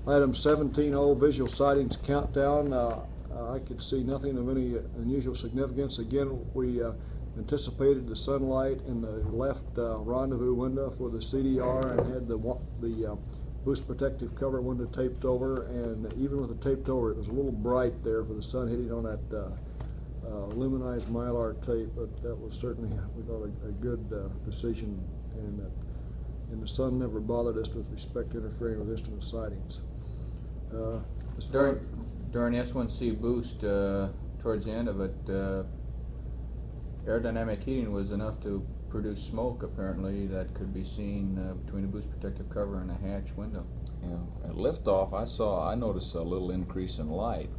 Item 17O, visual sightings countdown. I could see nothing of any unusual significance. Again, we anticipated the sunlight in the left rendezvous window for the CDR and had the boost protective cover window taped over, and even with it taped over, it was a little bright there for the sun hitting on that luminized mylar tape, but that was certainly, we thought, a good decision, and the sun never bothered us with respect to interfering with instrument sightings. During S1C boost, towards the end of it, aerodynamic heating was enough to produce smoke, apparently, that could be seen between the boost protective cover and the hatch window. Yeah, at liftoff, I noticed a little increase in light,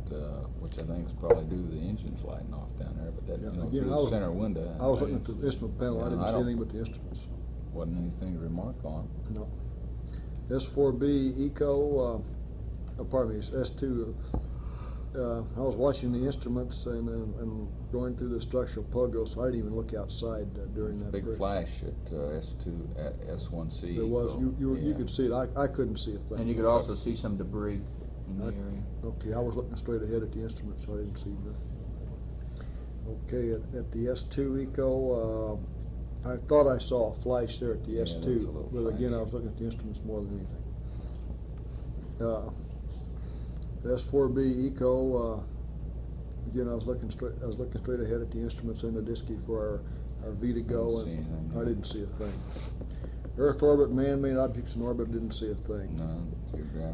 which I think is probably due to the engines lighting off down there. But that, Yeah, you know, again, through the center window. I was looking at the instrument panel. I didn't see anything but the instruments. Wasn't anything to remark on. No. S4B Eco, pardon me, it's S2. I was watching the instruments and going through the structural pogo, so I didn't even look outside during that. Big flash at S2 at S1C. There was. You could see it. I couldn't see a thing. And you could also see some debris in the area. Okay, I was looking straight ahead at the instrument, so I didn't see nothing. Okay, at the S2 Eco, I thought I saw a flash there at the S2, but again, I was looking at the instruments more than anything. The S4B Eco, again, I was looking straight ahead at the instruments in the disky for our V to go, and I didn't see a thing. Earth orbit, man-made objects in orbit, didn't see a thing. None.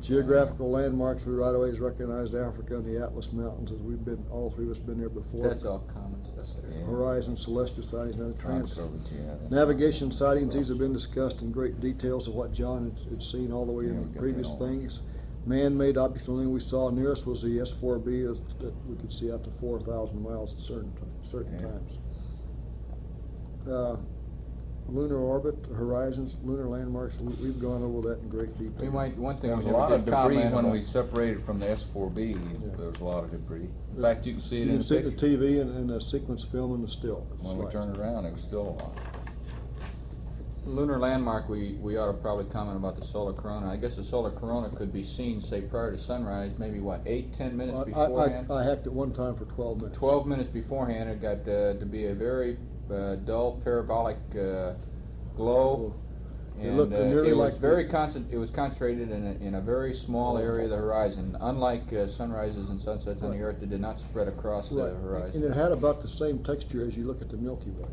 Geographical landmarks, we right away recognized Africa and the Atlas Mountains, as all three of us been there before. That's all common stuff there. Yeah. Horizon, celestial sightings, Yeah, navigation sightings. These have been discussed in great details of what John had seen all the way in the previous things. Man-made objects, the only thing we saw nearest was the S4B that we could see out to 4,000 miles at certain times. Lunar orbit, horizons, lunar landmarks, we've gone over that in great detail. One thing There was a we lot of never did debris comment when about. we separated from the S4B. There was a lot of debris. In fact, you can see it You in can see the the picture. TV and the sequence film and the still. When we turned around, it was still a lot. Lunar landmark, we ought to probably comment about the solar corona. I guess the solar corona could be seen, say, prior to sunrise, maybe what, 8-10 minutes beforehand? I hacked it one time for 12 minutes. 12 minutes beforehand, it got to be a very dull parabolic glow, and it was very it was concentrated in a very small area of the horizon. Unlike sunrises and sunsets on the Earth, it did not spread across the horizon. And it had about the same texture as you look at the Milky Way.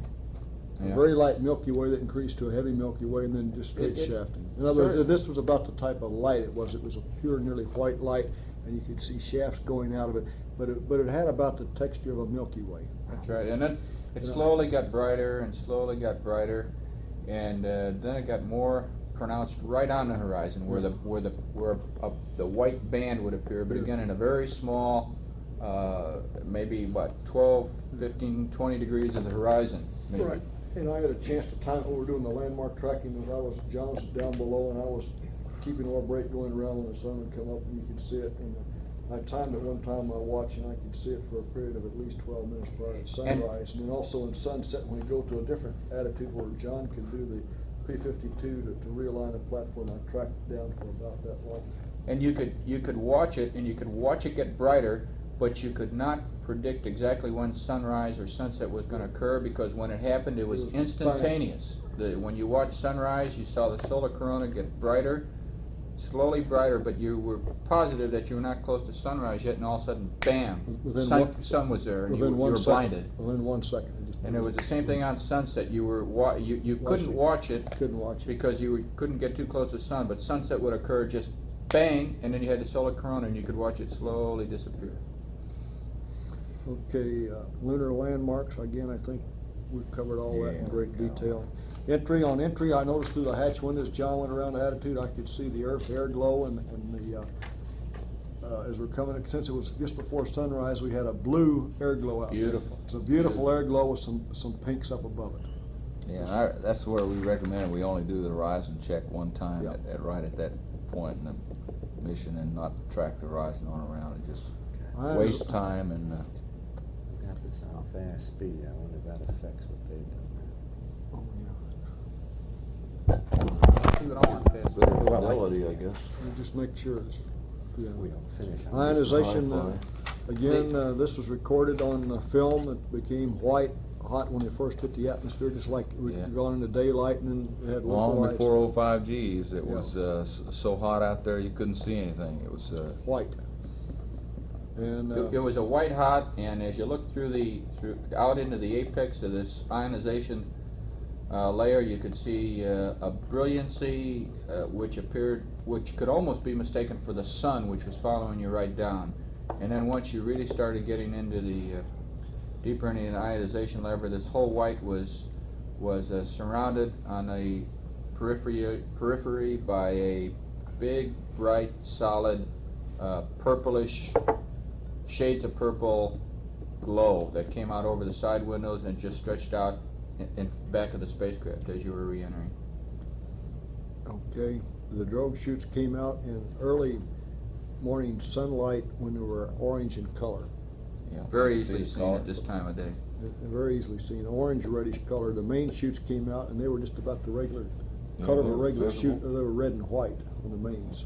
Yeah. A very light Milky Way that increased to a heavy Milky Way, and then just straight shafting. In other words, this was about the type of light it was. It was a pure, nearly white light, and you could see shafts going out of it. But it had about the texture of a Milky Way. That's right. And then it slowly got brighter and slowly got brighter, and then it got more pronounced right on the horizon, where the white band would appear. But again, in a very small, maybe what, 12, 15, 20 degrees of the horizon, maybe. Right. And I had a chance to time it when we were doing the landmark tracking, and John was down below, and I was keeping orb rate going around when the sun would come up, and you could see it. And I timed it one time on my watch, and I could see it for a period of at least 12 minutes prior to sunrise. And then also in sunset, when we go to a different attitude where John can do the P52 to realign the platform, I tracked it down for about that long. And you could watch it, and you could watch it get brighter, but you could not predict exactly when sunrise or sunset was going to occur, because when it happened, it was instantaneous. When you watched sunrise, you saw the solar corona get brighter, slowly brighter, but you were positive that you were not close to sunrise yet, and all of a sudden, bam, sun was there, and you were blinded. Within 1 second. And it was the same thing on sunset. You couldn't watch it because you couldn't get too close to the sun, but sunset would occur just bang, and then you had the solar corona, and you could watch it slowly disappear. Okay, lunar landmarks, again, I think we've covered all that in great detail. Entry, I noticed through the hatch windows, John went around the attitude, I could see the Earth air glow, and the as we're coming, since it was just before sunrise, we had a blue air glow out Beautiful. there. It's a beautiful air glow with some pinks up above it. Yeah, that's where we recommend we only do the horizon check one time right at that point in the mission, and not track the horizon on around. It just wastes time and. Got this on fast speed. I wonder if that affects what they've done. Better fidelity, I guess. Just make sure it's Yeah. we don't finish on this. Ionization, again, this was recorded on film. It became white hot when it first hit the atmosphere, just like we Yeah. gone into daylight and then it had Long localized before 05Gs, it Yeah. was so hot out there you couldn't see anything. It was white. And It was a white hot, and as you look out into the apex of this ionization layer, you could see a brilliancy which could almost be mistaken for the sun, which was following you right down. And then once you really started getting into the deeper into the ionization layer, this whole white was surrounded on a periphery by a big, bright, solid, purplish, shades of purple glow that came out over the side windows and just stretched out in back of the spacecraft as you were re-entering. okay, the drogue chutes came out in early morning sunlight when they were orange in color. yeah, Very you could see easily the seen color. at this time of day. And very easily seen, orange reddish color. The main chutes came out and they were just about the regular color of a they were regular visible. chute. They were red and white on the mains.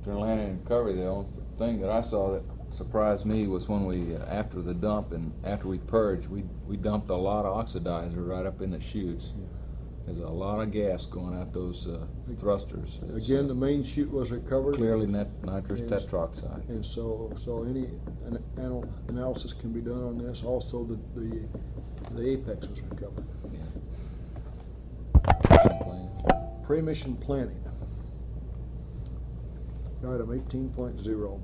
During landing and recovery, the only thing that I saw that surprised me was when we, after the dump and after we purged, we dumped a lot of oxidizer right up in the chutes. Yeah. There's a lot of gas going out those thrusters. It's, Again, the main chute was recovered. clearly nitrous Yes. tetroxide. And so any analysis can be done on this. Also, the apex was recovered. Pre-mission planning. Item 18.0.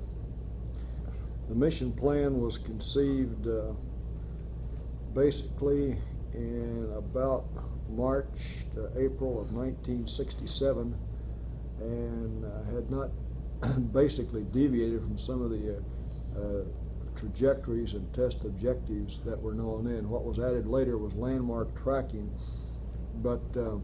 The mission plan was conceived basically in about March to April of 1967, and had not basically deviated from some of the trajectories and test objectives that were known then. What was added later was landmark tracking, but the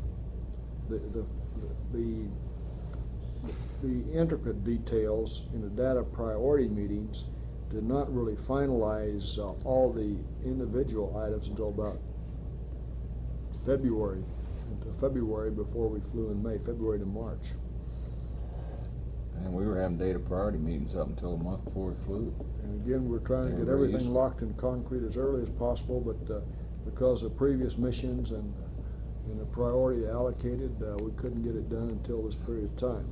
intricate details in the data priority meetings did not really finalize all the individual items until about February before we flew in May, February to March. And we were having data priority meetings up until a month before we flew. And again, we're trying to They were get very everything useful. locked in concrete as early as possible, but because of previous missions and the priority allocated, we couldn't get it done until this period of time.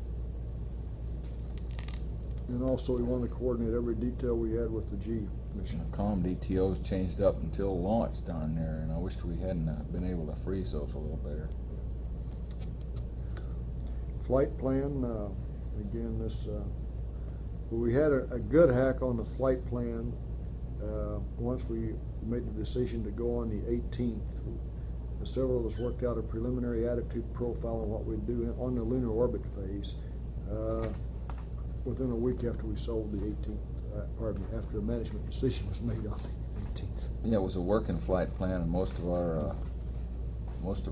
And also, we wanted to coordinate every detail we had with the G mission. The comm DTOs changed up until launch down there, and I wished we hadn't been able to freeze those a little better. Flight plan, again, we had a good hack on the flight plan once we made the decision to go on the 18th. Several of us worked out a preliminary attitude profile on what we'd do on the lunar orbit phase within a week after we sold the 18th, after the management decision was made on the 18th. Yeah, it was a working flight plan, and most of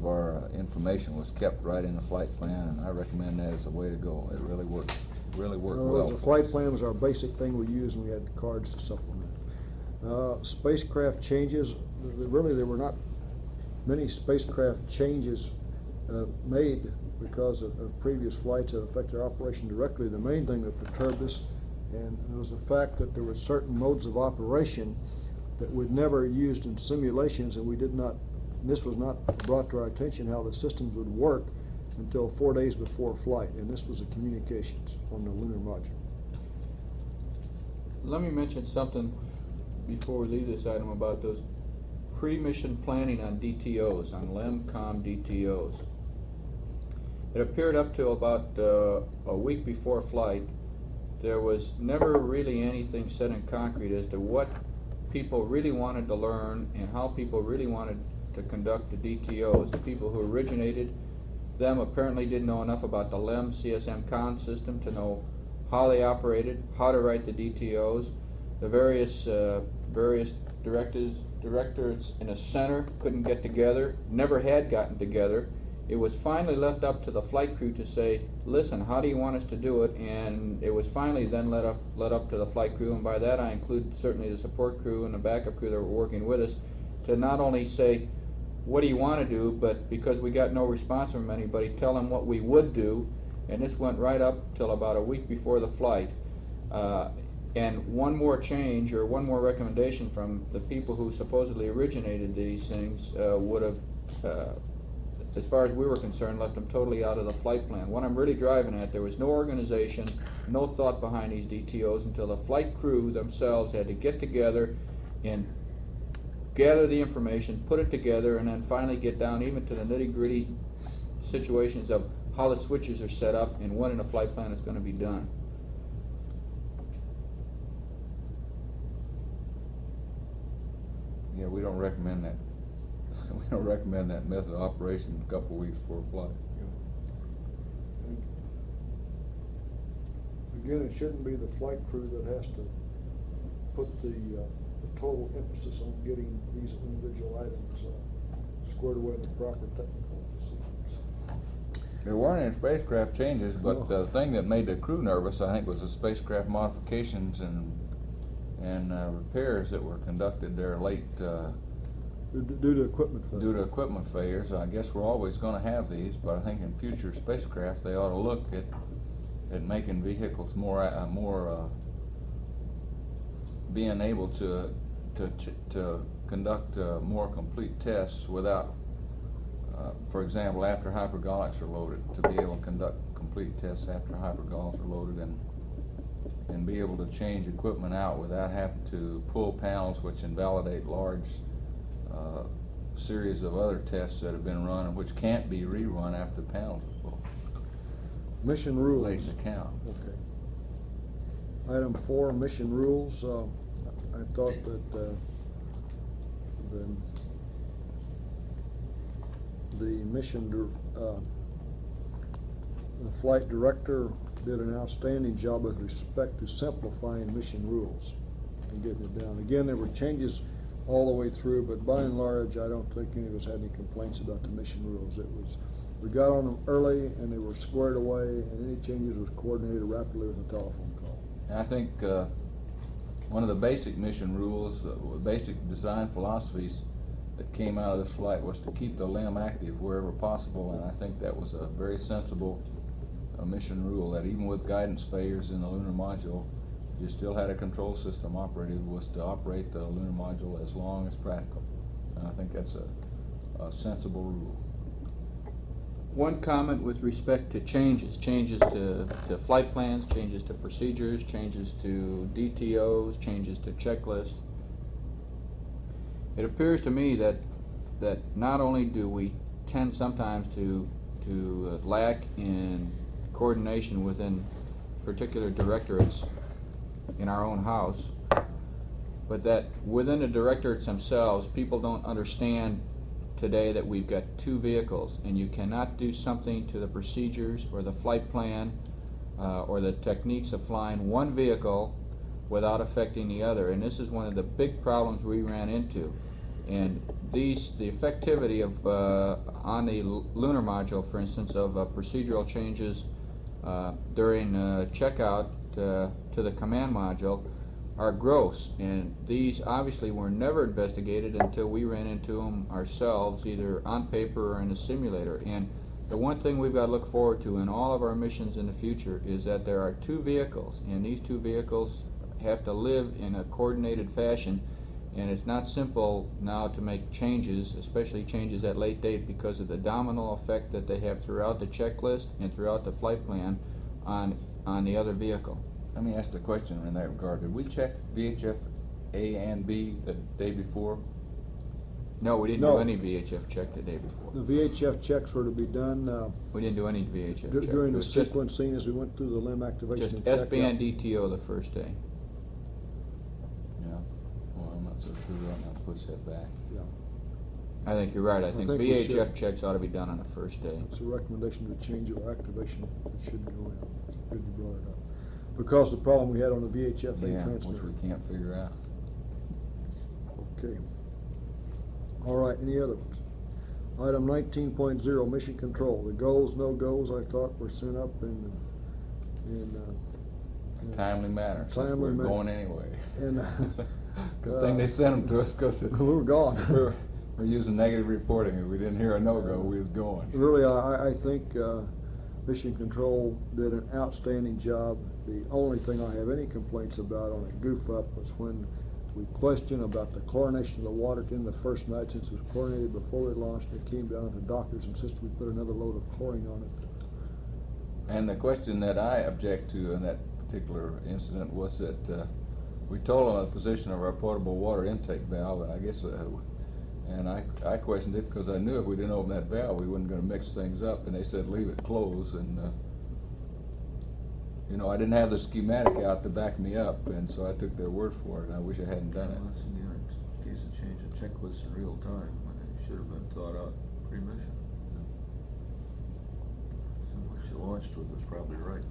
our information was kept right in the flight plan, and I recommend that as a way to go. It really worked well. The flight plan was our basic thing we used, and we had cards to supplement. Spacecraft changes, really there were not many spacecraft changes made because of previous flights that affected our operation directly. The main thing that perturbed us and it was the fact that there were certain modes of operation that we'd never used in simulations, and we did not, this was not brought to our attention how the systems would work until 4 days before flight, and this was the communications on the lunar module. Let me mention something before we leave this item about those pre-mission planning on DTOs, on LEM-COM DTOs. It appeared up to about a week before flight, there was never really anything set in concrete as to what people really wanted to learn and how people really wanted to conduct the DTOs. The people who originated them apparently didn't know enough about the LEM CSM-CON system to know how they operated, how to write the DTOs. The various directors in a center couldn't get together, never had gotten together. It was finally left up to the flight crew to say, listen, how do you want us to do it? And it was finally then let up to the flight crew, and by that I include certainly the support crew and the backup crew that were working with us, to not only say, what do you want to do, but because we got no response from anybody, tell them what we would do. And this went right up till about a week before the flight. And one more change or one more recommendation from the people who supposedly originated these things would have, as far as we were concerned, left them totally out of the flight plan. What I'm really driving at, there was no organization, no thought behind these DTOs until the flight crew themselves had to get together and gather the information, put it together, and then finally get down even to the nitty-gritty situations of how the switches are set up and when in a flight plan it's going to be done. Yeah, we don't recommend that. We don't recommend that method of operation a couple of weeks before a flight. Again, it shouldn't be the flight crew that has to put the total emphasis on getting these individual items squared away in the proper technical procedures. There weren't any spacecraft changes, but No. the thing that made the crew nervous, I think, was the spacecraft modifications and repairs that were conducted there late Due to equipment failure. due to equipment failures. I guess we're always going to have these, but I think in future spacecraft they ought to look at making vehicles more being able to conduct more complete tests without, for example, after hypergolics are loaded, to be able to conduct complete tests after hypergolics are loaded and be able to change equipment out without having to pull panels which invalidate large series of other tests that have been run and which can't be rerun after the panels are pulled. Mission rules. Late in the count. Okay. Item 4, mission rules. I thought that the mission, the flight director did an outstanding job with respect to simplifying mission rules and getting it down. Again, there were changes all the way through, but by and large, I don't think any of us had any complaints about the mission rules. We got on them early and they were squared away, and any changes was coordinated rapidly with a telephone call. I think one of the basic mission rules, basic design philosophies that came out of this flight was to keep the limb active wherever possible, and I think that was a very sensible mission rule, that even with guidance failures in the lunar module, you still had a control system operated, was to operate the lunar module as long as practical. And I think that's a sensible rule. One comment with respect to changes to flight plans, changes to procedures, changes to DTOs, changes to checklists. It appears to me that not only do we tend sometimes to lack in coordination within particular directorates in our own house, but that within the directorates themselves, people don't understand today that we've got two vehicles, and you cannot do something to the procedures or the flight plan or the techniques of flying one vehicle without affecting the other. And this is one of the big problems we ran into. And the effectivity of on the lunar module, for instance, of procedural changes during checkout to the command module are gross, and these obviously were never investigated until we ran into them ourselves, either on paper or in a simulator. And the one thing we've got to look forward to in all of our missions in the future is that there are two vehicles, and these two vehicles have to live in a coordinated fashion, and it's not simple now to make changes, especially changes at late date, because of the domino effect that they have throughout the checklist and throughout the flight plan on the other vehicle. Let me ask the question in that regard. Did we check VHF A and B the day before? No, we didn't No. do any VHF check the day before. The VHF checks were to be done We didn't do any VHF check. during It the was just sequencing as we went through the limb activation and checkout. S-band DTO the first day. Yeah. Well, I'm not so sure right now. Push that back. Yeah, I think you're right. I think think we VHF should. checks ought to be done on the first day. it's a recommendation to change our activation. It should go in. It's good you brought it up. Because the problem we had on the VHF-A Yeah, which transmitter. we can't figure out. Okay. All right, any other ones? Item 19.0, mission control. The goals, no goals, I thought were sent up in Timely manner, since Timely we're manner. going anyway. And Good thing they sent them to us, because we were gone. we're using negative reporting. If we didn't hear a no-go, we was going. Really, I think Mission Control did an outstanding job. The only thing I have any complaints about on a goof up was when we questioned about the chlorination of the water in the first night, since it was chlorinated before we launched. It came down to doctors insisted we put another load of chlorine on it. And the question that I object to in that particular incident was that we told them the position of our potable water intake valve, and I guess, and I questioned it because I knew if we didn't open that valve, we weren't going to mix things up, and they said leave it closed, and you know, I didn't have the schematic out to back me up, and so I took their word for it, and I wish I hadn't done it. Well, that's in the case of change of checklist in real time, when it should have been thought out pre-mission. So what you launched with was probably right.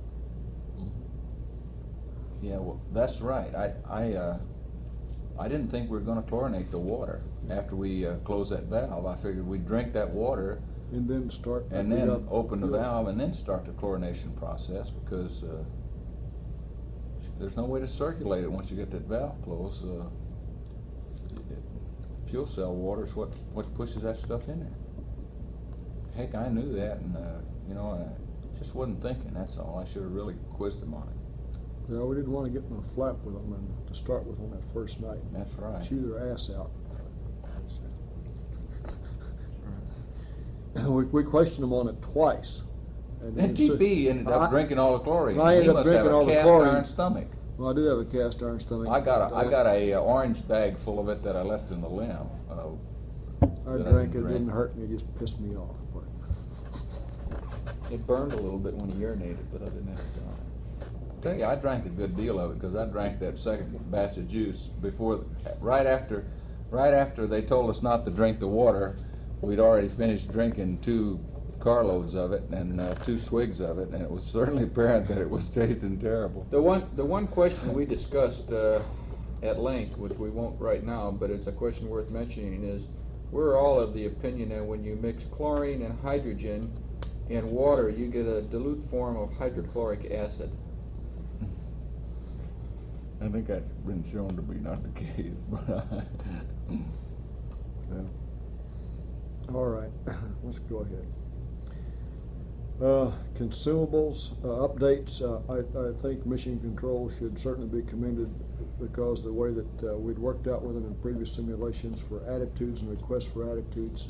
Yeah, well, that's right. I didn't think we were going to chlorinate the water after we closed that valve. I figured we'd drink that water And then start. and then open the valve and then start the chlorination process, because there's no way to circulate it once you get that valve closed. Fuel cell water is what pushes that stuff in there. Heck, I knew that, and you know, I just wasn't thinking. That's all. I should have really quizzed them on it. Yeah, we didn't want to get in a flap with them and to start with on that first night. That's right. Chew their ass out. That's right. We questioned them on it twice. And TP ended up drinking all the chlorine. I ended He up must have drinking a all the cast chlorine. iron stomach. Well, I do have a cast iron stomach. I got a orange bag full of it that I left in the limb. I that drank it, didn't it didn't drink. hurt me, it just pissed me off. But It burned a little bit when he urinated, but other than that, I tell you, I drank a good deal of it because I drank that second batch of juice before, right after they told us not to drink the water. We'd already finished drinking 2 carloads of it and 2 swigs of it, and it was certainly apparent that it was tasting terrible. The one question we discussed at length, which we won't right now, but it's a question worth mentioning, is we're all of the opinion that when you mix chlorine and hydrogen in water, you get a dilute form of hydrochloric acid. I think that's been shown to be not the case, but all right, let's go ahead. Consumables, updates, I think Mission Control should certainly be commended because the way that we'd worked out with them in previous simulations for attitudes and requests for attitudes,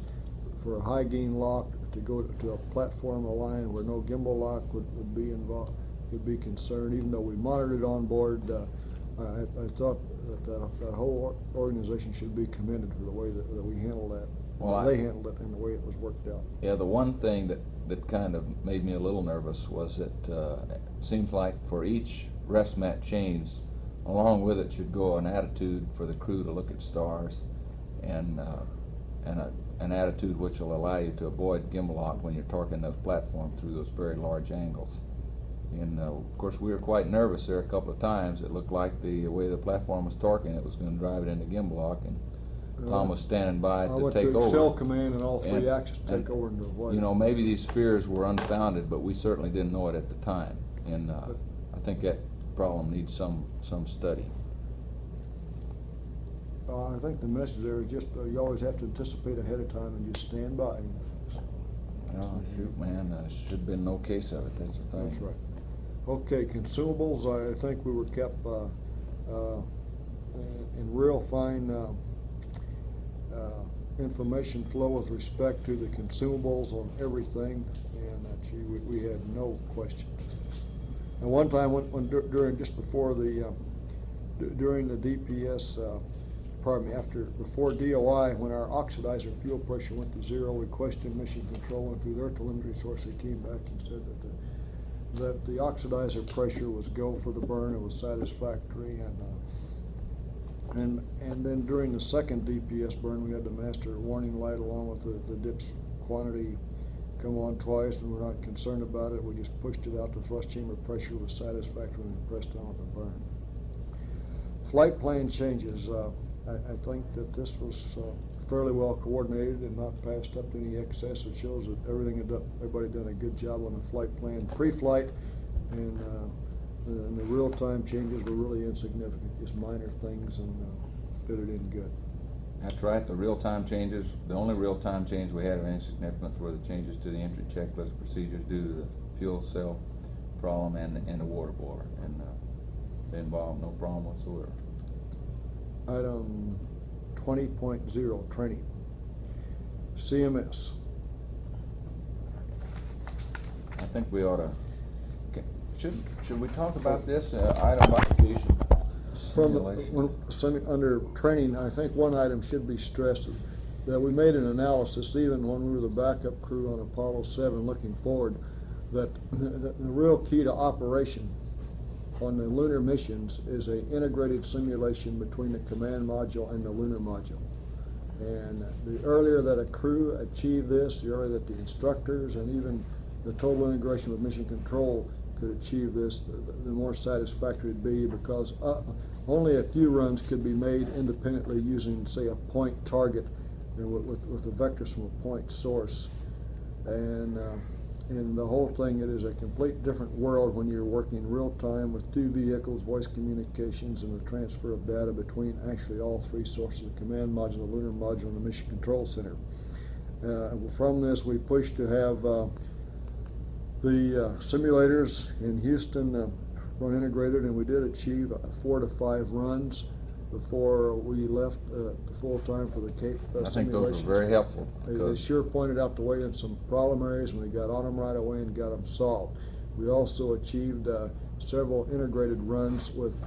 for a high gain lock to go to a platform align where no gimbal lock would be involved, would be concerned, even though we monitored it on board. I thought that whole organization should be commended for the way that we handled that. Well, they handled it and the way it was worked out. yeah, the one thing that kind of made me a little nervous was that it seems like for each RefSmat change, along with it should go an attitude for the crew to look at stars, and an attitude which will allow you to avoid gimbal lock when you're torquing those platforms through those very large angles. And of course, we were quite nervous there a couple of times. It looked like the way the platform was torquing, it was going to drive it into gimbal lock, and Tom was standing by I to went take to Excel over. command and all 3 And- axes take over into avoid. You know, maybe these fears were unfounded, but we certainly didn't know it at the time. And I think that problem needs some study. I think the message there is just you always have to anticipate ahead of time and just stand by. Oh, shoot, man, should have been no case of it. That's the thing. That's right. Okay, consumables, I think we were kept in real fine information flow with respect to the consumables on everything, and that we had no questions. And one time during just before the during the DPS, before DOI, when our oxidizer fuel pressure went to 0, we questioned Mission Control, and through their telemetry source, they came back and said that the oxidizer pressure was go for the burn. It was satisfactory, and then during the second DPS burn, we had the master warning light along with the dips quantity come on twice, and we're not concerned about it. We just pushed it out. The thrust chamber pressure was satisfactory, and we pressed on with the burn. Flight plan changes. I think that this was fairly well coordinated and not passed up to any excess. It shows that everybody done a good job on the flight plan pre-flight, and the real-time changes were really insignificant, just minor things, and fitted in good. That's right, the real-time changes, the only real-time change we had of any significance were the changes to the entry checklist procedures due to the fuel cell problem and the water boiler, and they involved no problem whatsoever. Item 20.0, training. CMS. I think we ought to, should we talk about this item by station simulation? Under training, I think one item should be stressed, that we made an analysis, even when we were the backup crew on Apollo 7 looking forward, that the real key to operation on the lunar missions is an integrated simulation between the command module and the lunar module. And the earlier that a crew achieved this, the earlier that the instructors and even the total integration with mission control could achieve this, the more satisfactory it'd be, because only a few runs could be made independently using, say, a point target, with the vectors from a point source. And the whole thing, it is a complete different world when you're working real time with two vehicles, voice communications, and the transfer of data between actually all three sources, the command module, the lunar module, and the mission control center. From this, we pushed to have the simulators in Houston run integrated, and we did achieve 4 to 5 runs before we left full time for the Cape I think those were very helpful. They sure pointed out the way in some problem areas, and we got on them right away and got them solved. We also achieved several integrated runs with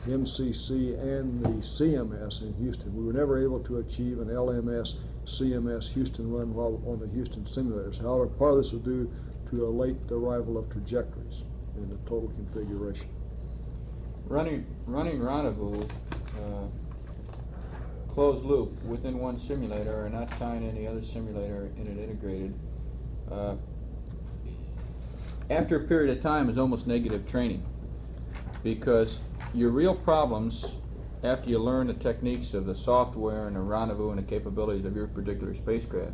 MCC and the CMS in Houston. We were never able to achieve an LMS CMS Houston run while on the Houston simulators. However, part of this was due to a late arrival of trajectories in the total configuration. Running rendezvous, closed loop within one simulator, or not tying any other simulator in it integrated, after a period of time is almost negative training, because your real problems after you learn the techniques of the software and the rendezvous and the capabilities of your particular spacecraft,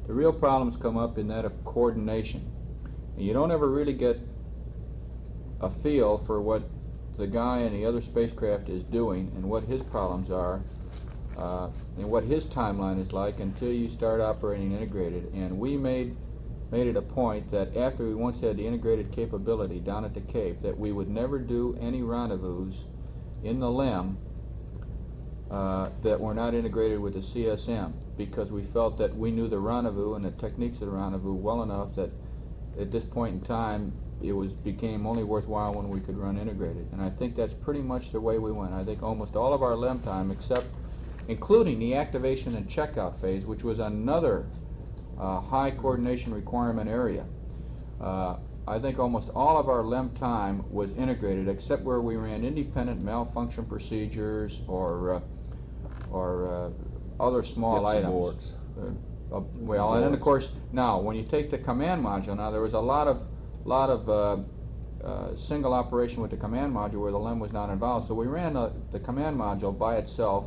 the real problems come up in that of coordination. And you don't ever really get a feel for what the guy in the other spacecraft is doing and what his problems are and what his timeline is like until you start operating integrated. And we made it a point that after we once had the integrated capability down at the Cape, that we would never do any rendezvous in the LEM that were not integrated with the CSM, because we felt that we knew the rendezvous and the techniques of the rendezvous well enough that at this point in time it became only worthwhile when we could run integrated. And I think that's pretty much the way we went. I think almost all of our LEM time, including the activation and checkout phase, which was another high coordination requirement area, I think almost all of our LEM time was integrated, except where we ran independent malfunction procedures or other small items. Well, and then of course, now when you take the command module, now there was a lot of single operation with the command module where the LEM was not involved. So we ran the command module by itself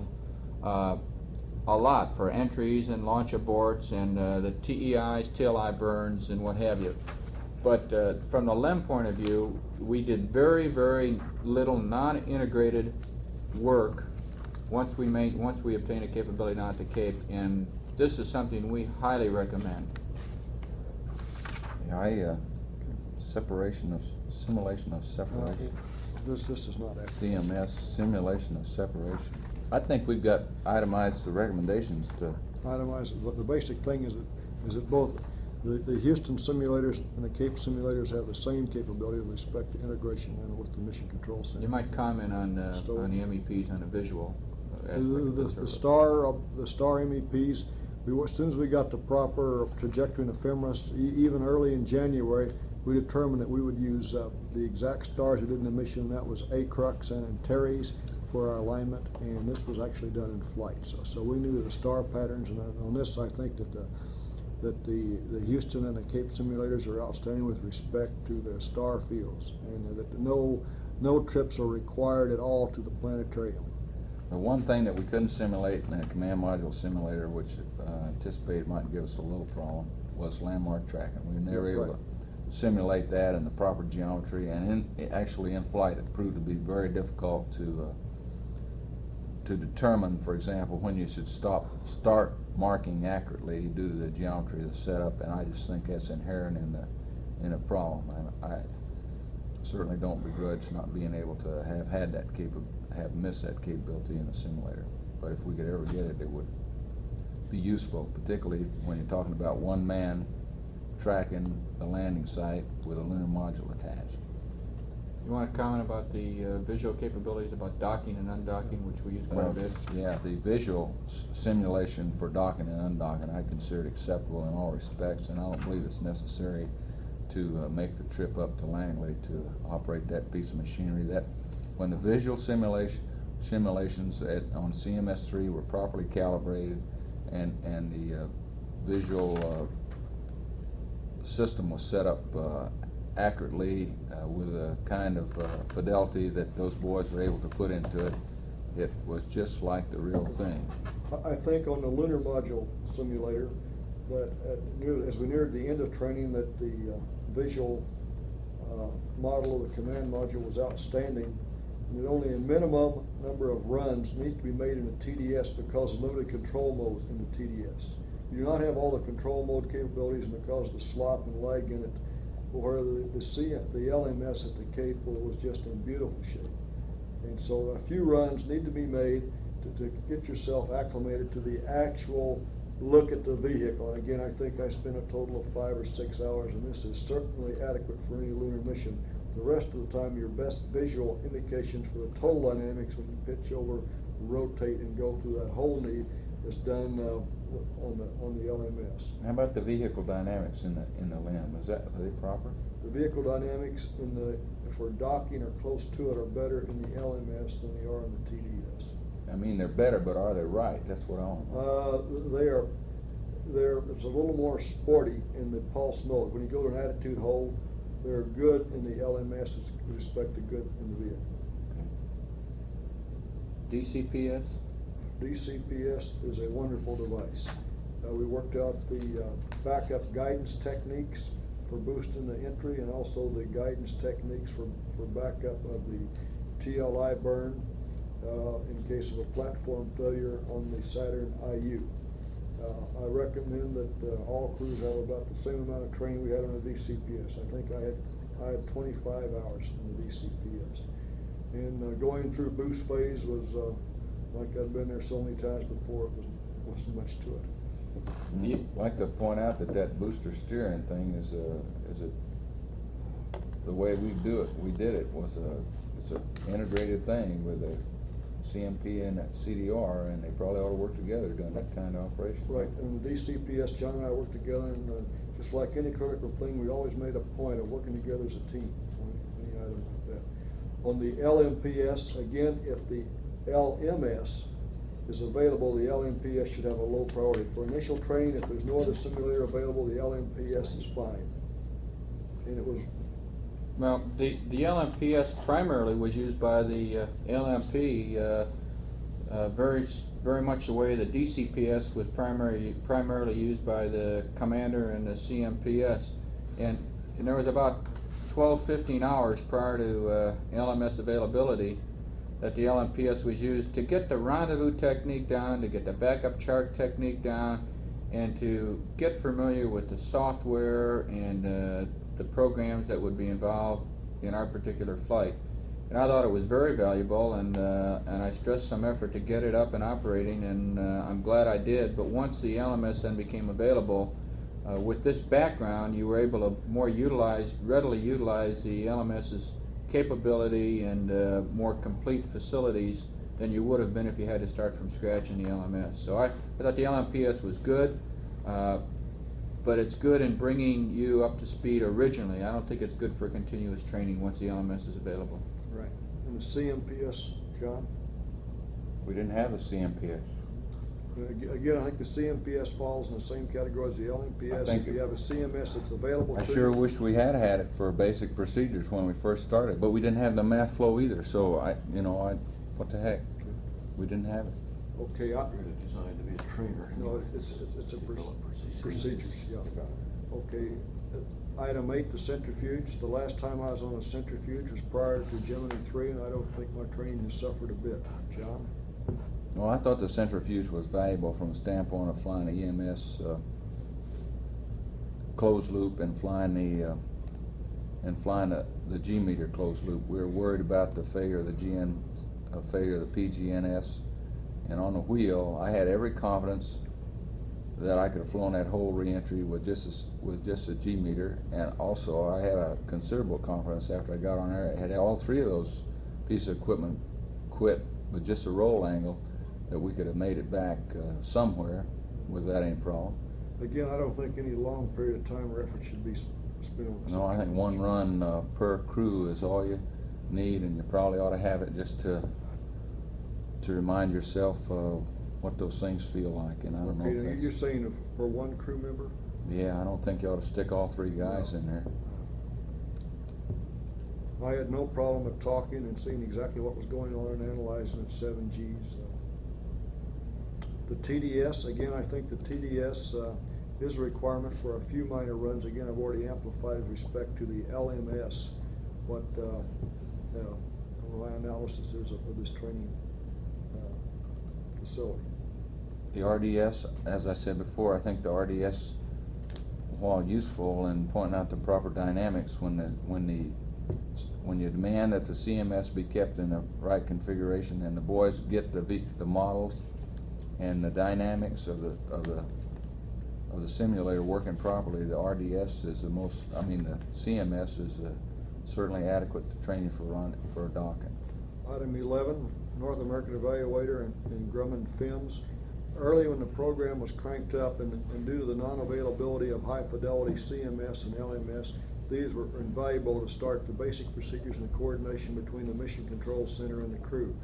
a lot for entries and launch aborts and the TEIs, tail eye burns, and what have you. But from the LEM point of view, we did very, very little non-integrated work once we obtained a capability down at the Cape, and this is something we highly recommend. Yeah, simulation of separation. This is not accurate. CMS, simulation of separation. I think we've got itemized the recommendations to Itemized, but the basic thing is that both the Houston simulators and the Cape simulators have the same capability with respect to integration and with the mission control center. You might comment on the MEPs on the visual aspect. The star MEPs, as soon as we got the proper trajectory and ephemeris, even early in January, we determined that we would use the exact stars we did in the mission. That was Acrux and Antares for our alignment, and this was actually done in flight. So we knew the star patterns, and on this I think that the Houston and the Cape simulators are outstanding with respect to the star fields, and that no trips are required at all to the planetarium. The one thing that we couldn't simulate in the command module simulator, which anticipated might give us a little problem, was landmark tracking. We were never able to simulate that in the proper geometry, and actually in flight it proved to be very difficult to to determine, for example, when you should start marking accurately due to the geometry of the setup, and I just think that's inherent in a problem. And I certainly don't begrudge not being able to have missed that capability in the simulator. But if we could ever get it, it would be useful, particularly when you're talking about one man tracking the landing site with a lunar module attached. You want to comment about the visual capabilities about docking and undocking, which we use quite a bit? Yeah, the visual simulation for docking and undocking I consider acceptable in all respects, and I don't believe it's necessary to make the trip up to Langley to operate that piece of machinery. That when the visual simulations on CMS3 were properly calibrated and the visual system was set up accurately with a kind of fidelity that those boys were able to put into it, it was just like the real thing. I think on the lunar module simulator, that as we neared the end of training, that the visual model of the command module was outstanding, and that only a minimum number of runs need to be made in the TDS because of limited control mode in the TDS. You do not have all the control mode capabilities, and because of the slop and lag in it, where the LMS at the Cape was just in beautiful shape. And so a few runs need to be made to get yourself acclimated to the actual look at the vehicle. And again, I think I spent a total of 5 or 6 hours, and this is certainly adequate for any lunar mission. The rest of the time, your best visual indications for the total dynamics when you pitch over, rotate, and go through that whole need is done on the LMS. How about the vehicle dynamics in the limb? Are they proper? The vehicle dynamics for docking or close to it are better in the LMS than they are in the TDS. I mean, they're better, but are they right? That's what I want. It's a little more sporty in the pulse mode. When you go to an attitude hold, they're good in the LMS with respect to good in the vehicle. DCPS? DCPS is a wonderful device. We worked out the backup guidance techniques for boosting the entry, and also the guidance techniques for backup of the TLI burn in case of a platform failure on the Saturn IU. I recommend that all crews have about the same amount of training we had on the DCPS. I think I had 25 hours in the DCPS. And going through boost phase was like I'd been there so many times before, it wasn't much to it. I'd like to point out that booster steering thing is the way we did it was it's an integrated thing with a CMP and that CDR, and they probably ought to work together doing that kind of operation. Right, and the DCPS, John and I worked together, and just like any critical thing, we always made a point of working together as a team on any item like that. On the LMPS, again, if the LMS is available, the LMPS should have a low priority. For initial training, if there's no other simulator available, the LMPS is fine. And it was... Well, the LMPS primarily was used by the LMP very much the way the DCPS was primarily used by the commander and the CMPS. And there was about 12-15 hours prior to LMS availability that the LMPS was used to get the rendezvous technique down, to get the backup chart technique down, and to get familiar with the software and the programs that would be involved in our particular flight. And I thought it was very valuable, and I stressed some effort to get it up and operating, and I'm glad I did. But once the LMS then became available, with this background, you were able to more readily utilize the LMS's capability and more complete facilities than you would have been if you had to start from scratch in the LMS. So I thought the LMPS was good, but it's good in bringing you up to speed originally. I don't think it's good for continuous training once the LMS is available. Right. And the CMPS, John? We didn't have a CMPS. Again, I think the CMPS falls in the same category as the LMPS. If you have a CMS that's available I to sure you. wish we had it for basic procedures when we first started, but we didn't have the math flow either. So what the heck? We didn't have it. Okay, It's not really designed to be a trainer. no, it's a Develop procedures, yeah. Okay, item 8, the centrifuge. The last time I was on a centrifuge was prior to Gemini 3, and I don't think my training has suffered a bit. John? Well, I thought the centrifuge was valuable from the standpoint of flying the EMS closed loop and flying the G meter closed loop. We were worried about the failure of the failure of the PGNS, and on the wheel, I had every confidence that I could have flown that whole reentry with just a G meter, and also I had a considerable confidence after I got on there. I had all three of those pieces of equipment quit with just a roll angle, that we could have made it back somewhere without any problem. Again, I don't think any long period of time or effort should be spent on this. No, I think one run per crew is all you need, and you probably ought to have it just to remind yourself what those things feel like. And I don't know if Okay, that's, you're saying for one crew member? yeah, I don't think you ought to stick all three guys in there. I had no problem with talking and seeing exactly what was going on and analyzing at 7Gs. The TDS, again, I think the TDS is a requirement for a few minor runs. Again, I've already amplified with respect to the LMS, what my analysis is of this training facility. The RDS, as I said before, I think the RDS, while useful in pointing out the proper dynamics, when you demand that the CMS be kept in the right configuration and the boys get the models and the dynamics of the simulator working properly, the RDS is the most. I mean, the CMS is certainly adequate to train you for docking. Item 11, North American Evaluator and Grumman FIMS. Early when the program was cranked up and due to the non-availability of high-fidelity CMS and LMS, these were invaluable to start the basic procedures and coordination between the Mission Control Center and the crew.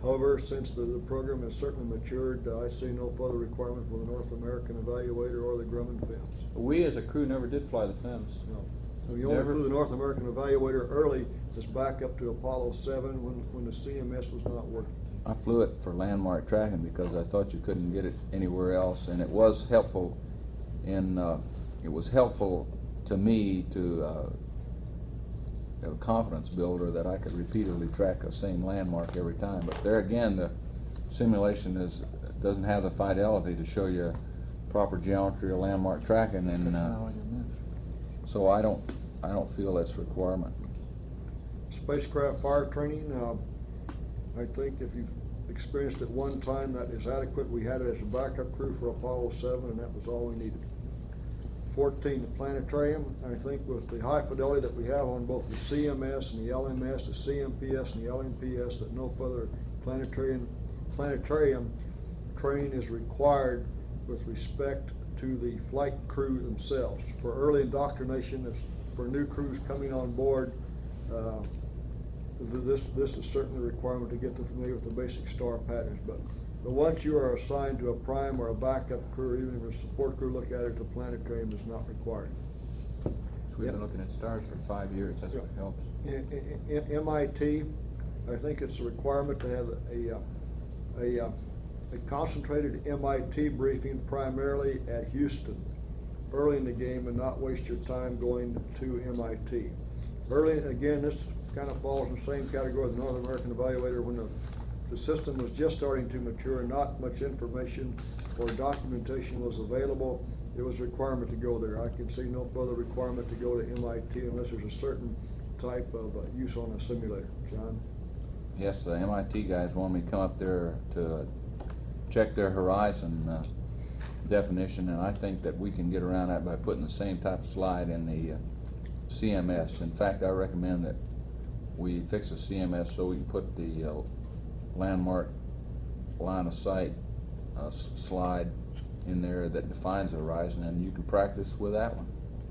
However, since the program has certainly matured, I see no further requirement for the North American Evaluator or the Grumman FIMS. We as a crew never did fly the FIMS. No. So you only flew the North American Evaluator early as backup to Apollo 7 when the CMS was not working. I flew it for landmark tracking because I thought you couldn't get it anywhere else, and it was helpful to me to a confidence builder that I could repeatedly track the same landmark every time. But there again, the simulation doesn't have the fidelity to show you proper geometry or landmark tracking, and so I don't feel that's a requirement. Spacecraft fire training, I think if you've experienced it one time, that is adequate. We had it as a backup crew for Apollo 7, and that was all we needed. 14, the planetarium. I think with the high fidelity that we have on both the CMS and the LMS, the CMPS and the LMPS, that no further planetarium training is required with respect to the flight crew themselves. For early indoctrination, for new crews coming on board, this is certainly a requirement to get them familiar with the basic star patterns. But once you are assigned to a prime or a backup crew, or even if a support crew look at it, the planetarium is not required. So we've been looking at stars for 5 years. That's what helps. MIT, I think it's a requirement to have a concentrated MIT briefing primarily at Houston early in the game and not waste your time going to MIT. Early, again, this kind of falls in the same category of the North American Evaluator when the system was just starting to mature and not much information or documentation was available. It was a requirement to go there. I can see no further requirement to go to MIT unless there's a certain type of use on a simulator. John? Yes, the MIT guys wanted me to come up there to check their horizon definition, and I think that we can get around that by putting the same type of slide in the CMS. In fact, I recommend that we fix the CMS so we can put the landmark line of sight slide in there that defines the horizon, and you can practice with that one.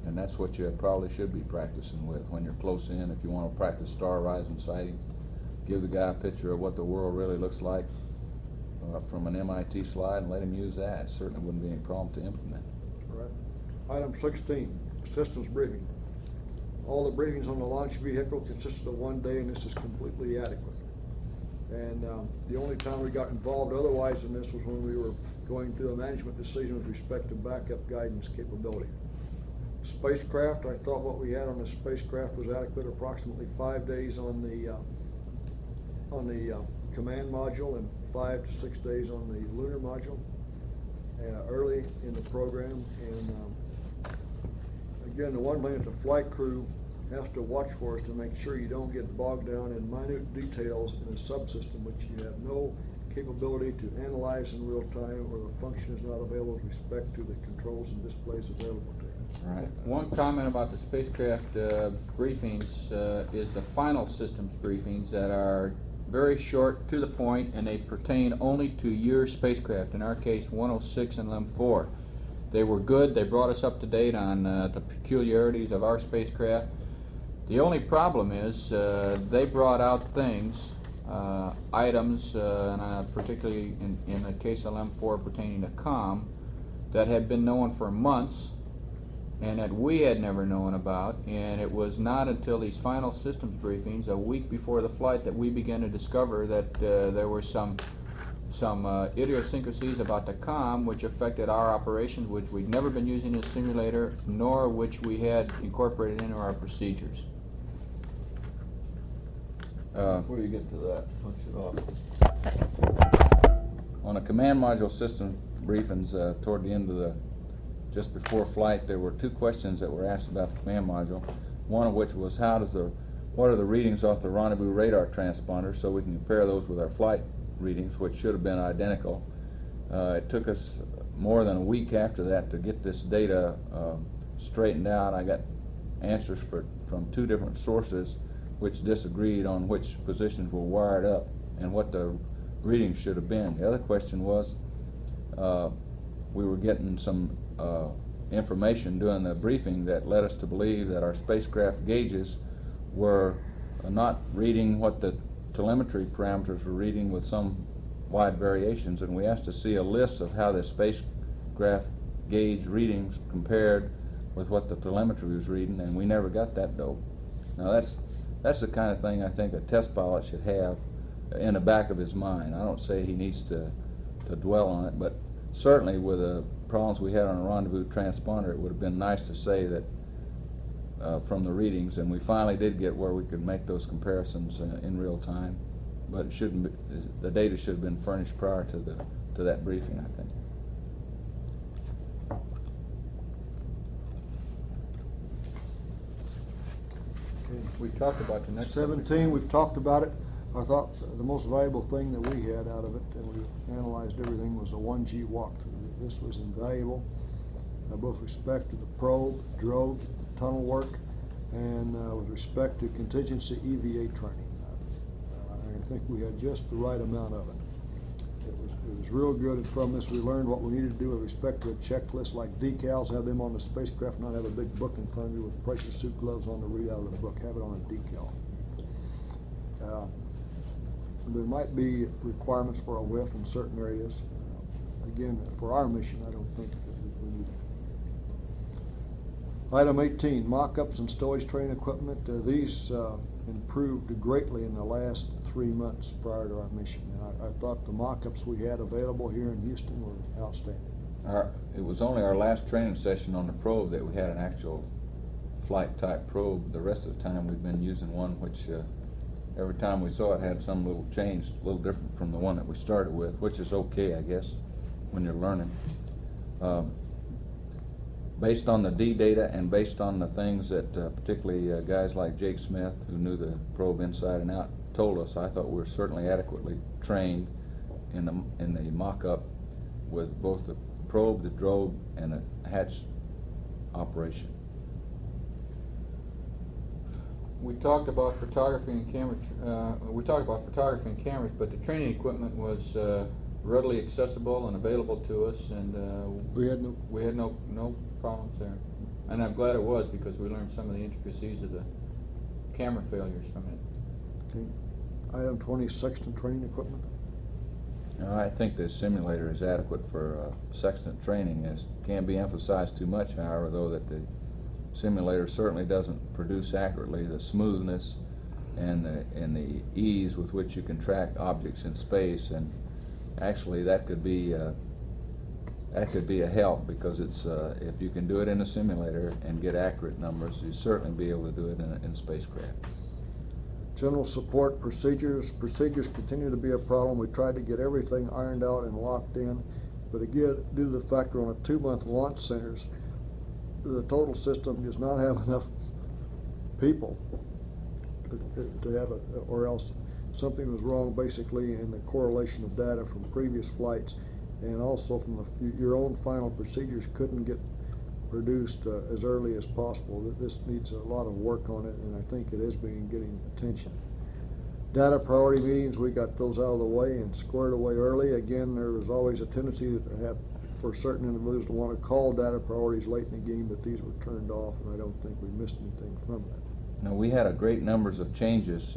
And that's what you probably should be practicing with when you're close in. If you want to practice star horizon sighting, give the guy a picture of what the world really looks like from an MIT slide and let him use that. It certainly wouldn't be any problem to implement. All right. Item 16, systems briefing. All the briefings on the launch vehicle consisted of one day, and this is completely adequate. And the only time we got involved otherwise in this was when we were going through a management decision with respect to backup guidance capability. Spacecraft, I thought what we had on the spacecraft was adequate, approximately 5 days on on the command module and 5 to 6 days on the lunar module early in the program. And again, the one thing that the flight crew has to watch for is to make sure you don't get bogged down in minute details in a subsystem which you have no capability to analyze in real time, or the function is not available with respect to the controls and displays available to you. Right. One comment about the spacecraft briefings is the final systems briefings that are very short, to the point, and they pertain only to your spacecraft, in our case 106 and LEM 4. They were good. They brought us up to date on the peculiarities of our spacecraft. The only problem is they brought out things, items, and particularly in the case of LEM 4 pertaining to COM, that had been known for months and that we had never known about, and it was not until these final systems briefings a week before the flight that we began to discover that there were some idiosyncrasies about the COM which affected our operations, which we'd never been using in a simulator, nor which we had incorporated into our procedures. Before you get to that, punch it off. On a command module system briefings, toward the end of just before flight, there were 2 questions that were asked about the command module. One of which was, what are the readings off the rendezvous radar transponder, so we can compare those with our flight readings, which should have been identical. It took us more than a week after that to get this data straightened out. I got answers from 2 different sources which disagreed on which positions were wired up and what the readings should have been. The other question was, we were getting some information during the briefing that led us to believe that our spacecraft gauges were not reading what the telemetry parameters were reading, with some wide variations, and we asked to see a list of how the spacecraft gauge readings compared with what the telemetry was reading, and we never got that dope. Now that's the kind of thing I think a test pilot should have in the back of his mind. I don't say he needs to dwell on it, but certainly with the problems we had on a rendezvous transponder, it would have been nice to say that from the readings, and we finally did get where we could make those comparisons in real time, but it shouldn't be, the data should have been furnished prior to that briefing, I think. We talked about the next 17, we've talked about it. I thought the most valuable thing that we had out of it, and we analyzed everything, was a 1G walkthrough. This was invaluable, both with respect to the probe, drogue, tunnel work, and with respect to contingency EVA training. I think we had just the right amount of it. It was real good, and from this we learned what we needed to do with respect to a checklist like decals. Have them on the spacecraft, not have a big book in front of you with pressure suit gloves on the readout of the book. Have it on a decal. There might be requirements for a whiff in certain areas. Again, for our mission, I don't think that we need it. Item 18, mock-ups and stowage training equipment. These improved greatly in the last 3 months prior to our mission. And I thought the mock-ups we had available here in Houston were outstanding. It was only our last training session on the probe that we had an actual flight type probe. The rest of the time we've been using one which every time we saw it had some little change, a little different from the one that we started with, which is okay, I guess, when you're learning. Based on the D data and based on the things that particularly guys like Jake Smith, who knew the probe inside and out, told us, I thought we were certainly adequately trained in the mock-up with both the probe, the drogue, and the hatch operation. We talked about photography and camera. We talked about photography and cameras, but the training equipment was readily accessible and available to us, and We had no problems there. And I'm glad it was, because we learned some of the intricacies of the camera failures from it. Okay. Item 20, sextant training equipment. I think the simulator is adequate for sextant training. It can't be emphasized too much, however, though, that the simulator certainly doesn't produce accurately the smoothness and the ease with which you can track objects in space. And actually, that could be a help, because it's if you can do it in a simulator and get accurate numbers, you certainly be able to do it in spacecraft. General support procedures. Procedures continue to be a problem. We tried to get everything ironed out and locked in, but again, due to the fact we're on a 2-month launch centers, the total system does not have enough people to have it, or else something was wrong basically in the correlation of data from previous flights, and also from your own final procedures couldn't get produced as early as possible. This needs a lot of work on it, and I think it is getting attention. Data priority meetings, we got those out of the way and squared away early. Again, there was always a tendency to have, for certain individuals, to want to call data priorities late in the game, but these were turned off, and I don't think we missed anything from that. Now, we had a great numbers of changes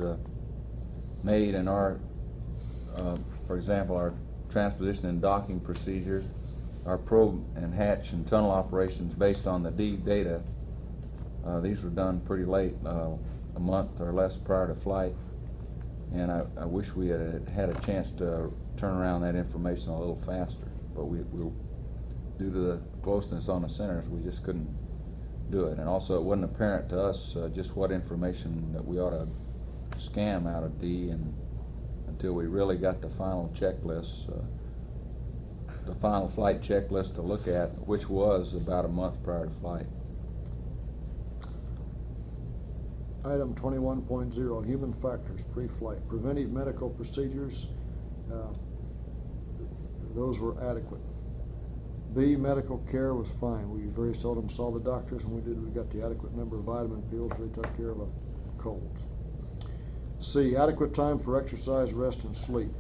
made in our, for example, our transposition and docking procedures, our probe and hatch and tunnel operations based on the D data. These were done pretty late, a month or less prior to flight, and I wish we had had a chance to turn around that information a little faster, but we due to the closeness on the centers, we just couldn't do it. And also, it wasn't apparent to us just what information that we ought to scan out of D, and until we really got the final checklist, the final flight checklist to look at, which was about a month prior to flight. Item 21.0, human factors pre-flight. Preventive medical procedures, those were adequate. B, medical care was fine. We very seldom saw the doctors, and we got the adequate number of vitamin pills. They took care of the colds. C, adequate time for exercise, rest, and sleep.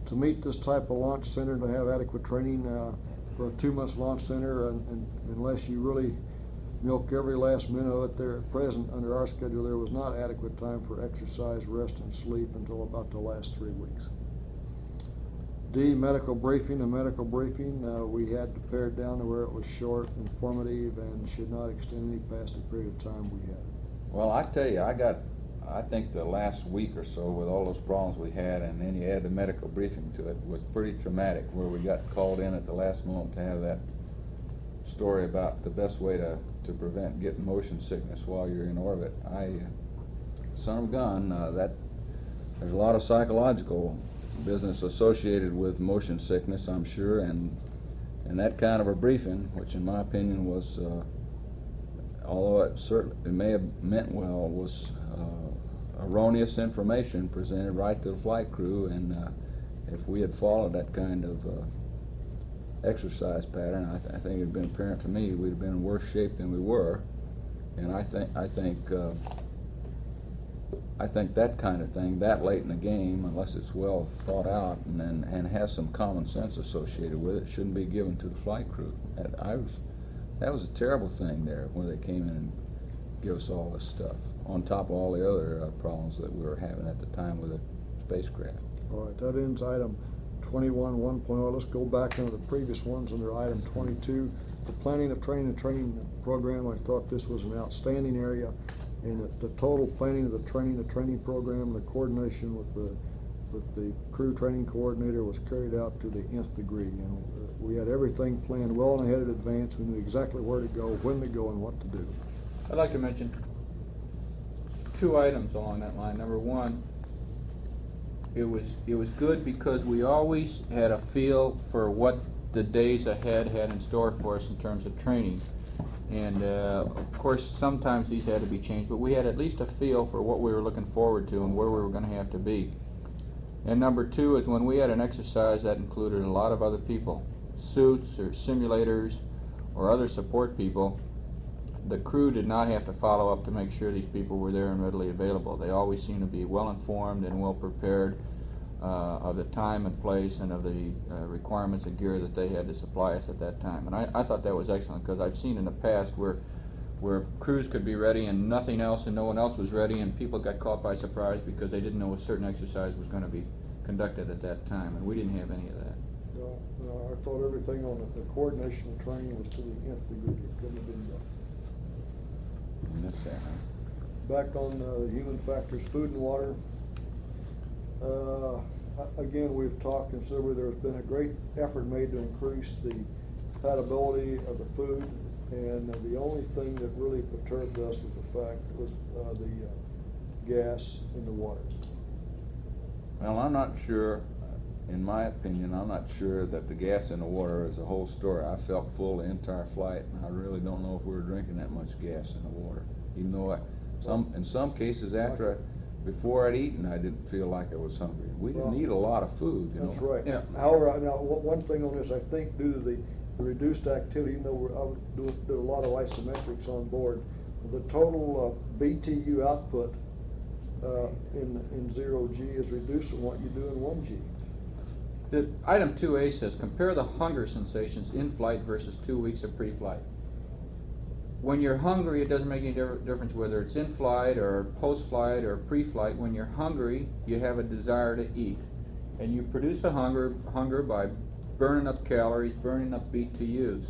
To meet this type of launch center, to have adequate training for a 2-month launch center, and unless you really milk every last minute of it, there at present under our schedule, there was not adequate time for exercise, rest, and sleep until about the last 3 weeks. D, medical briefing. A medical briefing, we had to pare it down to where it was short, informative, and should not extend any past the period of time we had. Well, I tell you, I think the last week or so, with all those problems we had, and then you add the medical briefing to it, was pretty traumatic, where we got called in at the last moment to have that story about the best way to prevent getting motion sickness while you're in orbit. Son of a gun, there's a lot of psychological business associated with motion sickness, I'm sure, and that kind of a briefing, which in my opinion was, although it may have meant well, was erroneous information presented right to the flight crew, and if we had followed that kind of exercise pattern, I think it had been apparent to me we'd have been in worse shape than we were. And I think that kind of thing, that late in the game, unless it's well thought out and has some common sense associated with it, shouldn't be given to the flight crew. That was a terrible thing there, where they came in and give us all this stuff, on top of all the other problems that we were having at the time with the spacecraft. All right, that ends item 21 1.0. Let's go back into the previous ones under item 22. The planning of training and training program, I thought this was an outstanding area, and the total planning of the training program, the coordination with the crew training coordinator was carried out to the nth degree. And we had everything planned well ahead in advance. We knew exactly where to go, when to go, and what to do. I'd like to mention 2 items along that line. Number one, it was good because we always had a feel for what the days ahead had in store for us in terms of training. And of course, sometimes these had to be changed, but we had at least a feel for what we were looking forward to and where we were going to have to be. And number 2 is when we had an exercise that included a lot of other people, suits or simulators or other support people, the crew did not have to follow up to make sure these people were there and readily available. They always seemed to be well informed and well prepared of the time and place and of the requirements of gear that they had to supply us at that time. And I thought that was excellent, because I've seen in the past where crews could be ready and nothing else, and no one else was ready, and people got caught by surprise because they didn't know a certain exercise was going to be conducted at that time, and we didn't have any of that. No, I thought everything on the coordination and training was to the nth degree. It couldn't have been done. Back on the human factors, food and water. Again, we've talked considerably. There's been a great effort made to increase the compatibility of the food, and the only thing that really perturbed us was the fact was the gas in the water? Well, I'm not sure, in my opinion, I'm not sure that the gas in the water is the whole story. I felt full the entire flight, and I really don't know if we were drinking that much gas in the water. Even though in some cases before I'd eaten, I didn't feel like I was hungry. We didn't eat a lot of food, you know. That's right. Yeah. However, now, one thing on this, I think due to the reduced activity, even though I would do a lot of isometrics on board, the total BTU output in 0G is reduced from what you do in 1G. The item 2A says, compare the hunger sensations in flight versus 2 weeks of pre-flight. When you're hungry, it doesn't make any difference whether it's in flight or post-flight or pre-flight. When you're hungry, you have a desire to eat. And you produce a hunger by burning up calories, burning up BTUs.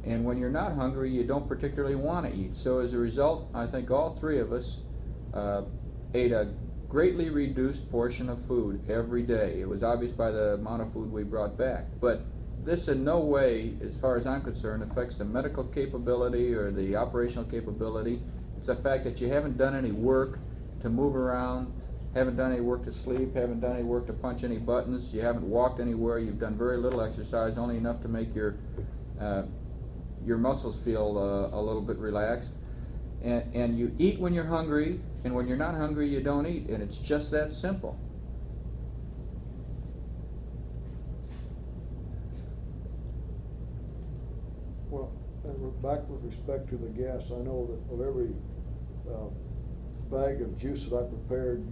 And when you're not hungry, you don't particularly want to eat. So as a result, I think all three of us ate a greatly reduced portion of food every day. It was obvious by the amount of food we brought back. But this in no way, as far as I'm concerned, affects the medical capability or the operational capability. It's the fact that you haven't done any work to move around, haven't done any work to sleep, haven't done any work to punch any buttons, you haven't walked anywhere, you've done very little exercise, only enough to make your muscles feel a little bit relaxed. And you eat when you're hungry, and when you're not hungry, you don't eat, and it's just that simple. Well, and back with respect to the gas, I know that of every bag of juice that I prepared,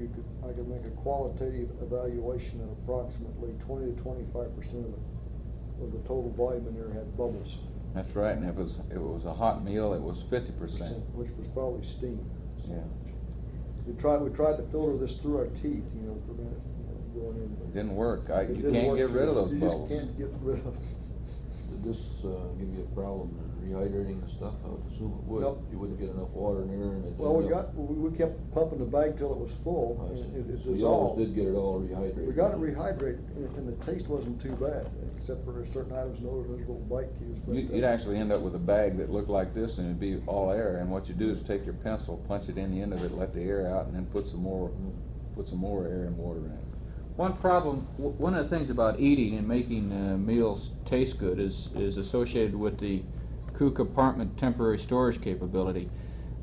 I could make a qualitative evaluation at approximately 20 to 25% of the total volume in there had bubbles. That's right, and if it was a hot meal, it was 50%. Which was probably steam. Yeah. We tried to filter this through our teeth, to prevent it going in. It didn't work. It You didn't can't work. get rid of those You bubbles. just can't get rid of. Did this give you a problem in rehydrating the stuff? I would assume it would. Nope. You wouldn't get enough water in there and it. Well, we kept pumping the bag till it was full, I see. and it So you always dissolved. did get it all rehydrated. We got it rehydrated, and the taste wasn't too bad, except for certain items, those little bite cues. But, You'd actually end up with a bag that looked like this, and it'd be all air, and what you do is take your pencil, punch it in the end of it, let the air out, and then put some more air and water in it. One problem, one of the things about eating and making meals taste good is associated with the crew compartment temporary storage capability.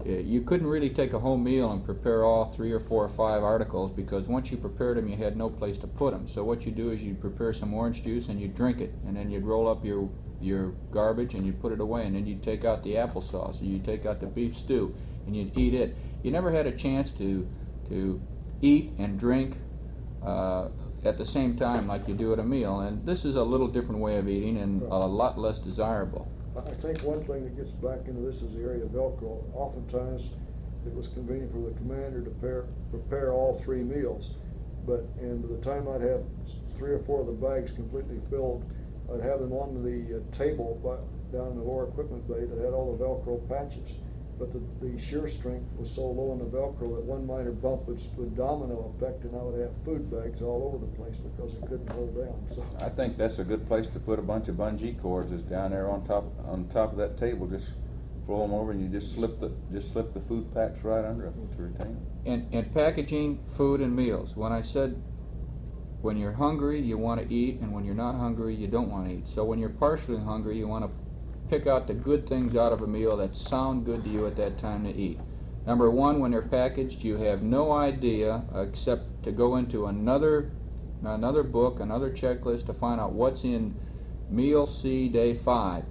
You couldn't really take a whole meal and prepare all 3 or 4 or 5 articles, because once you prepared them, you had no place to put them. So what you do is you prepare some orange juice and you drink it, and then you'd roll up your garbage and you'd put it away, and then you'd take out the applesauce, or you'd take out the beef stew, and you'd eat it. You never had a chance to eat and drink at the same time like you do at a meal, and this is a little different way of eating and a lot less desirable. I think one thing that gets back into this is the area of Velcro. Oftentimes, it was convenient for the commander to prepare all 3 meals, and by the time I'd have 3 or 4 of the bags completely filled, I'd have them on the table down in the lower equipment bay that had all the Velcro patches. But the shear strength was so low in the Velcro that one minor bump would domino effect, and I would have food bags all over the place because it couldn't hold down. So I think that's a good place to put a bunch of bungee cords, is down there on top of that table. Just flow them over, and you just slip the food packs right under it to retain them. And packaging food and meals. When I said when you're hungry, you want to eat, and when you're not hungry, you don't want to eat. So when you're partially hungry, you want to pick out the good things out of a meal that sound good to you at that time to eat. Number 1, when they're packaged, you have no idea except to go into another book, another checklist to find out what's in meal C day 5.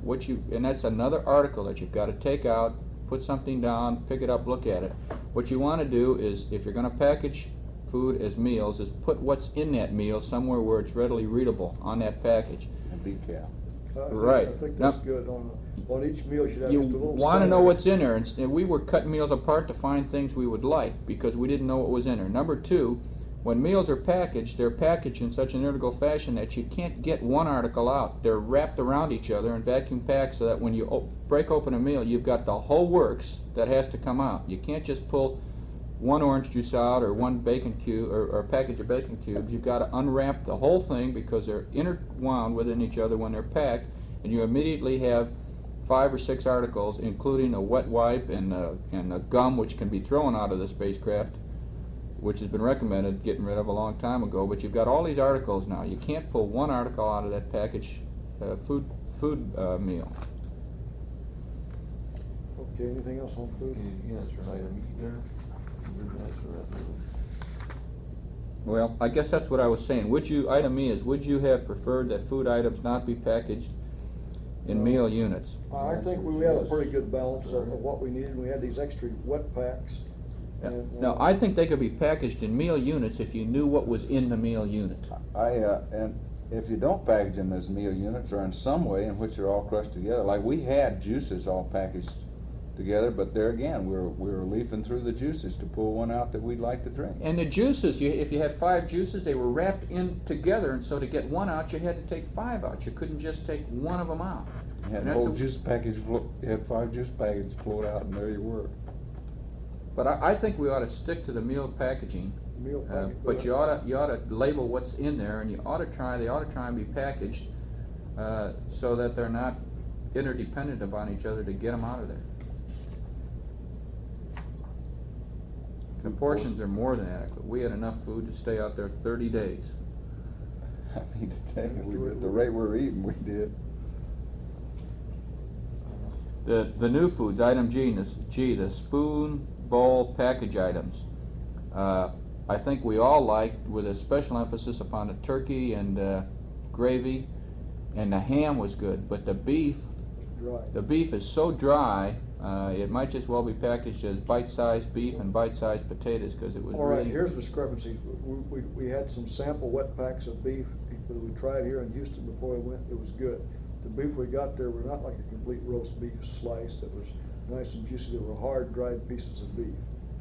And that's another article that you've got to take out, put something down, pick it up, look at it. What you want to do is, if you're going to package food as meals, is put what's in that meal somewhere where it's readily readable on that package. And decal. Right. I think that's good. On each meal, you should have You just a little want to know summary. what's in there, and we were cutting meals apart to find things we would like because we didn't know what was in there. Number 2, when meals are packaged, they're packaged in such an integral fashion that you can't get one article out. They're wrapped around each other and vacuum packed so that when you break open a meal, you've got the whole works that has to come out. You can't just pull one orange juice out or one bacon cube or a package of bacon cubes. You've got to unwrap the whole thing because they're interwound within each other when they're packed, and you immediately have 5 or 6 articles, including a wet wipe and a gum which can be thrown out of the spacecraft, which has been recommended, getting rid of a long time ago, but you've got all these articles now. You can't pull one article out of that package food meal. Okay, anything else on food? Yeah, that's right, item E there. That's right. Well, I guess that's what I was saying. Would you, item E is, would you have preferred that food items not be packaged in meal units? I think we had a pretty good balance of what we needed. We had these extra wet packs. Yeah. And, Now, I think they could be packaged in meal units if you knew what was in the meal unit. And if you don't package them as meal units or in some way in which they're all crushed together, like we had juices all packaged together, but there again, we were leafing through the juices to pull one out that we'd like to drink. And the juices, if you had 5 juices, they were wrapped in together, and so to get one out, you had to take 5 out. You couldn't just take one of them out. You had And the that's whole a- juice package, you had 5 juice packages float out, and there you were. But I think we ought to stick to the meal packaging. meal packet. But you ought to label what's in there, and they ought to try and be packaged so that they're not interdependent upon each other to get them out of there. The portions are more than adequate. We had enough food to stay out there 30 days. I mean, to tell you, at the rate we're eating, we did. The new foods, item G, the spoon, bowl, package items. I think we all liked, with a special emphasis upon the turkey and gravy, and the ham was good, but the beef is so dry, it might just well be packaged as bite-sized beef and bite-sized potatoes, because it was All right, really... here's the discrepancy. We had some sample wet packs of beef that we tried here in Houston before we went. It was good. The beef we got there were not like a complete roast beef slice that was nice and juicy. They were hard, dried pieces of beef.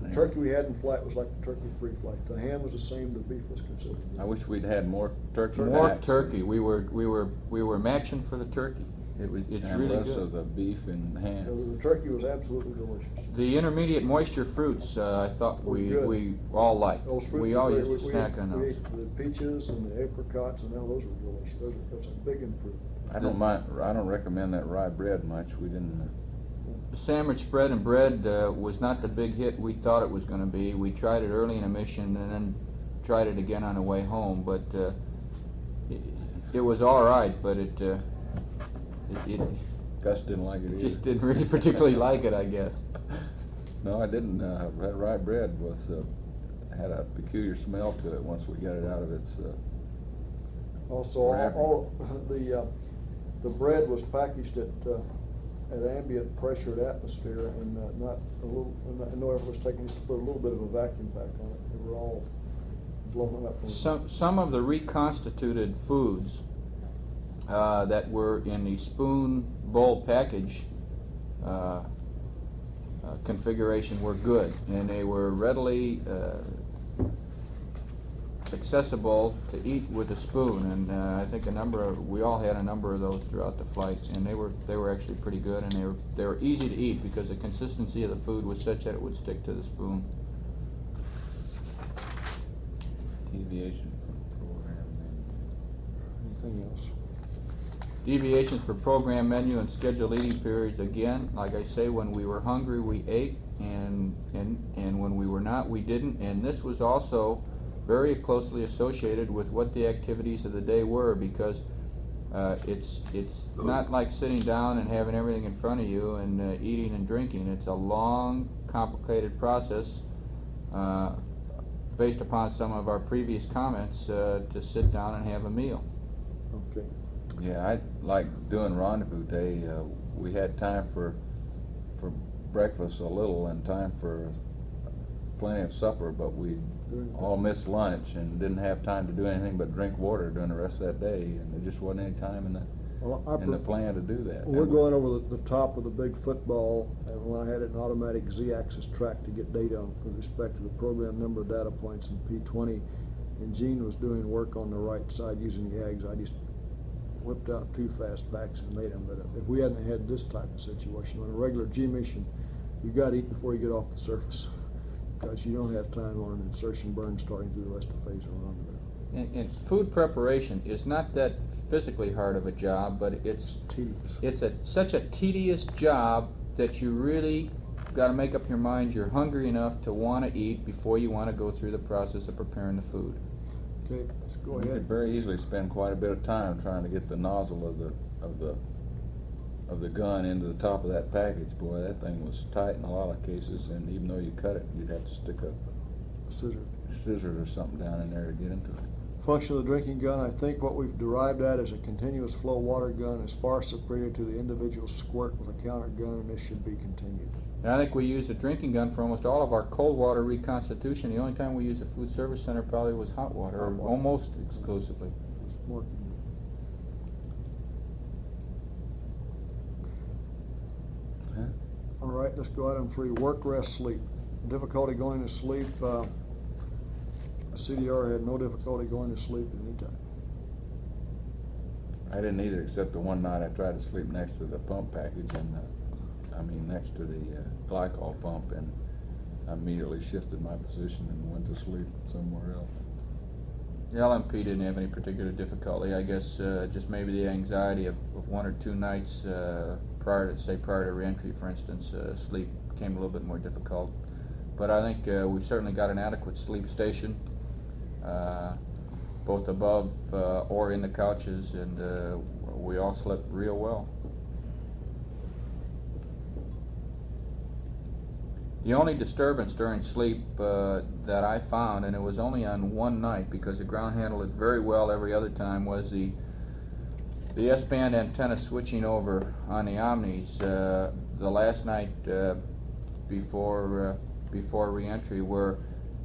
The turkey we had in flight was like the turkey pre-flight. The ham was the same. The beef was considered good. I wish we'd had more turkey. More packs. turkey. We were matching for the turkey. It's And really less good. of the beef and ham. The turkey was absolutely delicious. The intermediate moisture fruits, I thought we good. all liked. Those fruits We were all great. used to snack on We those. ate the peaches and the apricots, and now those were delicious. That's a big improvement. I don't recommend that rye bread much. We didn't. The sandwich spread and bread was not the big hit we thought it was going to be. We tried it early in a mission and then tried it again on the way home, but it was all right, but it Gus didn't like it either. just didn't really particularly like it, I guess. No, I didn't. That rye bread was had a peculiar smell to it once we got it out of its. Also, Wrapping. all the bread was packaged at ambient pressured atmosphere, and not a little. No effort was taken just to put a little bit of a vacuum pack on it. They were all blowing up. Some of the reconstituted foods that were in the spoon bowl package configuration were good, and they were readily accessible to eat with a spoon, and I think we all had a number of those throughout the flight, and they were actually pretty good, and they were easy to eat because the consistency of the food was such that it would stick to the spoon. Deviation from program. Anything else? Deviations for program menu and scheduled eating periods. Again, like I say, when we were hungry, we ate, and when we were not, we didn't. And this was also very closely associated with what the activities of the day were, because it's not like sitting down and having everything in front of you and eating and drinking. It's a long, complicated process based upon some of our previous comments to sit down and have a meal. Okay. Yeah, I like doing rendezvous day. We had time for breakfast a little and time for plenty of supper, but we all missed lunch and didn't have time to do anything but drink water during the rest of that day, and there just wasn't any time in the plan to do that. We're going over the top of the big football, and when I had an automatic Z-axis track to get data with respect to the program number of data points in P20, and Gene was doing work on the right side using the Ags, I just whipped out 2 fast packs and made them. But if we hadn't had this type of situation on a regular G mission, you got to eat before you get off the surface, because you don't have time on an insertion burn starting through the rest of phase of rendezvous. And food preparation is not that physically hard of a job, but it's Tedious. such a tedious job that you really got to make up your mind you're hungry enough to want to eat before you want to go through the process of preparing the food. Okay, let's go You could ahead. very easily spend quite a bit of time trying to get the nozzle of the gun into the top of that package. Boy, that thing was tight in a lot of cases, and even though you cut it, you'd have to stick a Scissor. scissors or something down in there to get into it. Function of the drinking gun, I think what we've derived at is a continuous flow water gun is far superior to the individual squirt with a counter gun, and this should be continued. And I think we used a drinking gun for almost all of our cold water reconstitution. The only time we used a food service center probably was hot water, Hot or water. almost exclusively. It's more convenient. All right, let's go item 3, work, rest, sleep. Difficulty going to sleep, CDR had no difficulty going to sleep at any time. I didn't either, except the one night I tried to sleep next to the pump package, and next to the glycol pump, and I immediately shifted my position and went to sleep somewhere else. The LMP didn't have any particular difficulty. I guess just maybe the anxiety of 1 or 2 nights prior to reentry, for instance, sleep became a little bit more difficult. But I think we've certainly got an adequate sleep station, both above or in the couches, and we all slept real well. The only disturbance during sleep that I found, and it was only on one night because the ground handled it very well every other time, was the S-band antenna switching over on the Omnis the last night before re-entry, where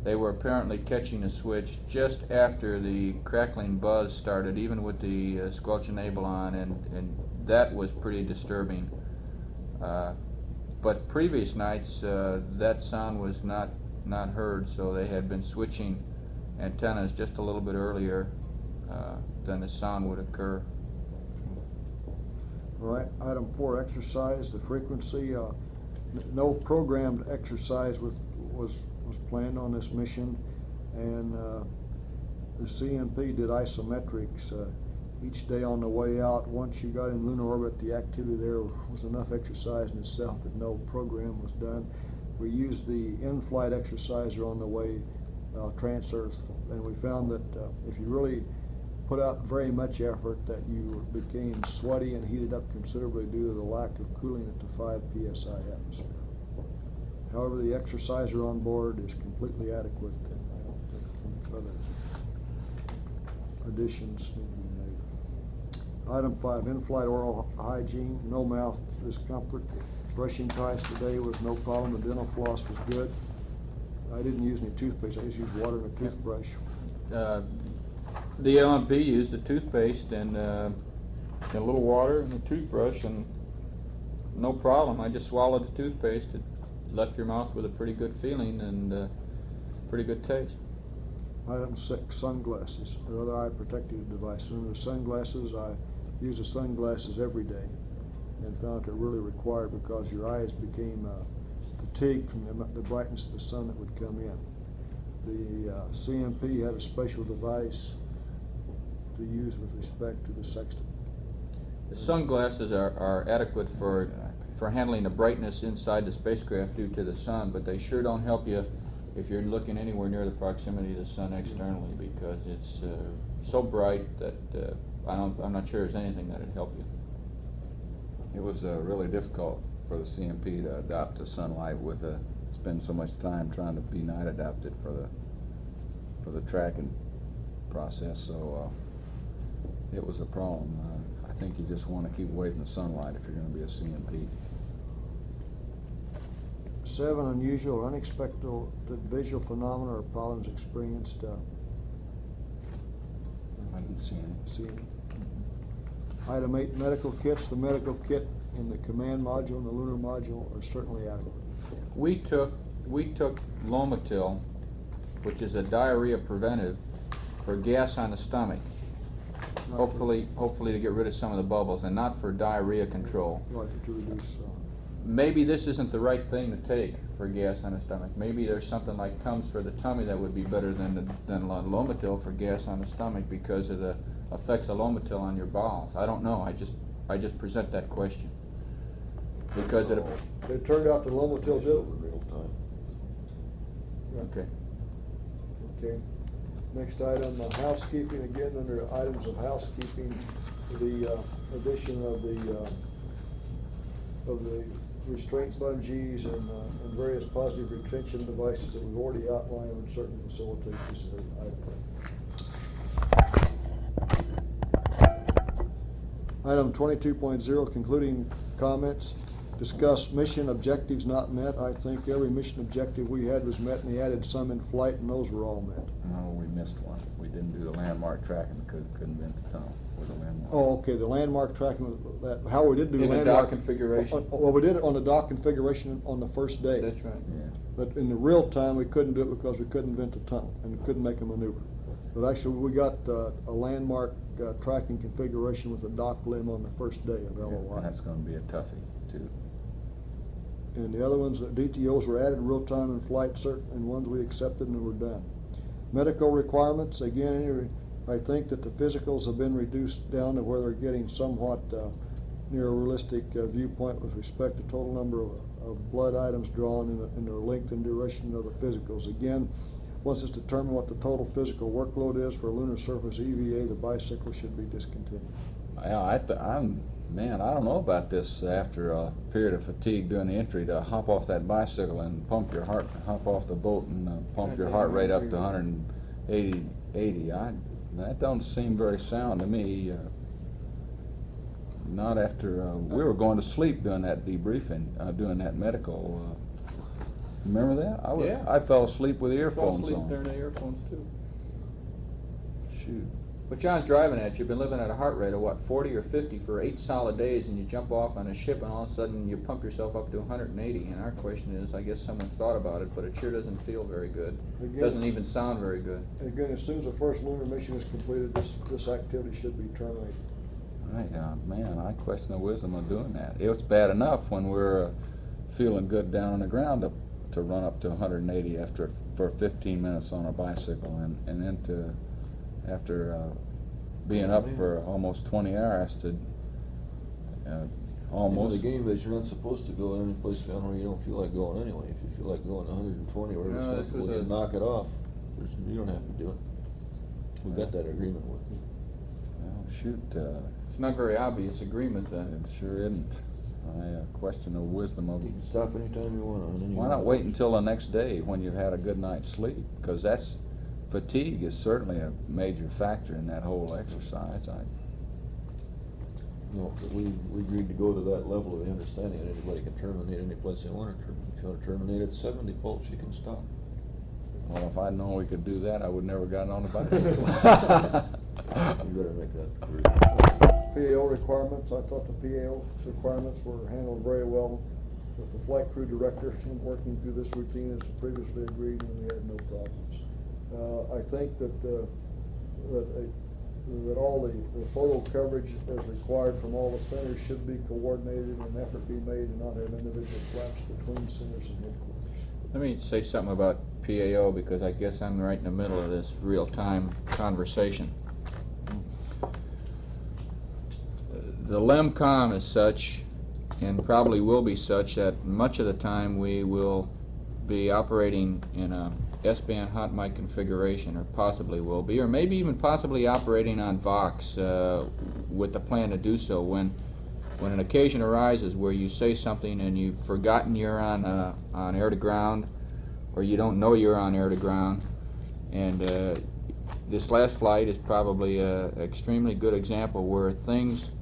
they were apparently catching a switch just after the crackling buzz started, even with the squelch enable on, and that was pretty disturbing. But previous nights, that sound was not heard, so they had been switching antennas just a little bit earlier than the sound would occur. All right, item 4, exercise, the frequency. No programmed exercise was planned on this mission, and the CMP did isometrics each day on the way out. Once you got in lunar orbit, the activity there was enough exercise in itself that no program was done. We used the in-flight exerciser on the way trans-Earth, and we found that if you really put out very much effort, that you became sweaty and heated up considerably due to the lack of cooling at the 5 psi atmosphere. However, the exerciser on board is completely adequate, and I don't think any other additions need to be made. Item 5, in-flight oral hygiene, no mouth discomfort. Brushing twice a day was no problem. The dental floss was good. I didn't use any toothpaste. I just used water and a toothbrush. The LMP used a toothpaste and a little water and a toothbrush, and no problem. I just swallowed the toothpaste. It left your mouth with a pretty good feeling and pretty good taste. Item 6, sunglasses or other eye protective devices. Under sunglasses, I use the sunglasses every day and found it really required because your eyes became fatigued from the brightness of the sun that would come in. The CMP had a special device to use with respect to the sextant. The sunglasses are adequate for handling the brightness inside the spacecraft due to the sun, but they sure don't help you if you're looking anywhere near the proximity of the sun externally, because it's so bright that I'm not sure there's anything that'd help you. It was really difficult for the CMP to adapt to sunlight with spend so much time trying to be night adapted for the tracking process, so it was a problem. I think you just want to keep away from the sunlight if you're going to be a CMP. 7, unusual or unexpected visual phenomena or problems experienced. I didn't see any. Item 8, medical kits. The medical kit in the command module and the lunar module are certainly adequate. We took Lomatil, which is a diarrhea preventive, for gas on the stomach. Hopefully to get rid of some of the bubbles, and not for diarrhea control. Right, to reduce. Maybe this isn't the right thing to take for gas on the stomach. Maybe there's something like Tums for the tummy that would be better than Lomatil for gas on the stomach because of the effects of Lomatil on your bowels. I don't know. I just present that question. Because it, It turned out the Lomotil Just did. over real time. okay. Okay. Next item, housekeeping, again, under items of housekeeping, the addition of the restraint bungees and various positive retention devices that we've already outlined would certainly facilitate this item. Item 22.0, concluding comments. Discuss mission objectives not met. I think every mission objective we had was met, and he added some in flight, and those were all met. No, we missed one. We didn't do the landmark tracking because we couldn't vent the tunnel with the landmark. Oh, okay, the landmark tracking, that, how we did do In the landmark. dock configuration? Well, we did it on the dock configuration on the first day. That's right. Yeah. But in the real time, we couldn't do it because we couldn't vent the tunnel and couldn't make a maneuver. But actually, we got a landmark tracking configuration with a dock limb on the first day of Yeah, LOI. and that's gonna be a toughie, too. And the other ones, DTOs were added real time in flight, certain, and ones we accepted and were done. Medical requirements, again, I think that the physicals have been reduced down to where they're getting somewhat near a realistic viewpoint with respect to total number of blood items drawn and the length and duration of the physicals. Again, once it's determined what the total physical workload is for a lunar surface EVA, the bicycle should be discontinued. Yeah, man, I don't know about this after a period of fatigue during the entry to hop off that bicycle and hop off the boat and pump your heart rate up to 180. That don't seem very sound to me. Not after we were going to sleep doing that debriefing, doing that medical. Remember that? Yeah. I fell asleep with earphones Fall asleep on. during the earphones too. Shoot. But John's driving at you. You've been living at a heart rate of what, 40 or 50 for 8 solid days, and you jump off on a ship, and all of a sudden you pump yourself up to 180. And our question is, I guess someone thought about it, but it sure doesn't feel very good. Again- Doesn't even sound very good. Again, as soon as the first lunar mission is completed, this activity should be terminated. Right, man, I question the wisdom of doing that. It was bad enough when we're feeling good down on the ground to run up to 180 for 15 minutes on a bicycle, and then after being up for almost 20 hours to almost. The game is you're not supposed to go any place down where you don't feel like going anyway. If you feel like going 120 or whatever, No, it's this when was you a- knock it off. You don't have to do it. We got that agreement with you. Well, shoot, It's not very obvious agreement then. it sure isn't. I question the wisdom of. You can stop anytime you want on any. Why not wait until the next day when you've had a good night's sleep? Because fatigue is certainly a major factor in that whole exercise. No, but we agreed to go to that level of the understanding that anybody can terminate any place they want to terminate. If you want to terminate at 70 volts, you can stop. Well, if I'd known we could do that, I would never gotten on the bicycle. You better make that agreement. PAO requirements, I thought the PAO requirements were handled very well with the flight crew director in working through this routine as previously agreed, and we had no problems. I think that all the photo coverage as required from all the centers should be coordinated and an effort be made and not have individual flaps between centers and headquarters. Let me say something about PAO because I guess I'm right in the middle of this real-time conversation. The LEMCOM is such, and probably will be such, that much of the time we will be operating in a S-band hot mic configuration, or possibly will be, or maybe even possibly operating on Vox with the plan to do so. When an occasion arises where you say something and you've forgotten you're on air to ground, or you don't know you're on air to ground, and this last flight is probably an extremely good example where things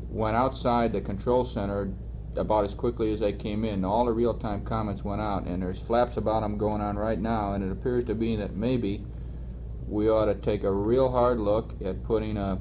went outside the control center about as quickly as they came in. All the real-time comments went out, and there's flaps about them going on right now, and it appears to be that maybe we ought to take a real hard look at putting a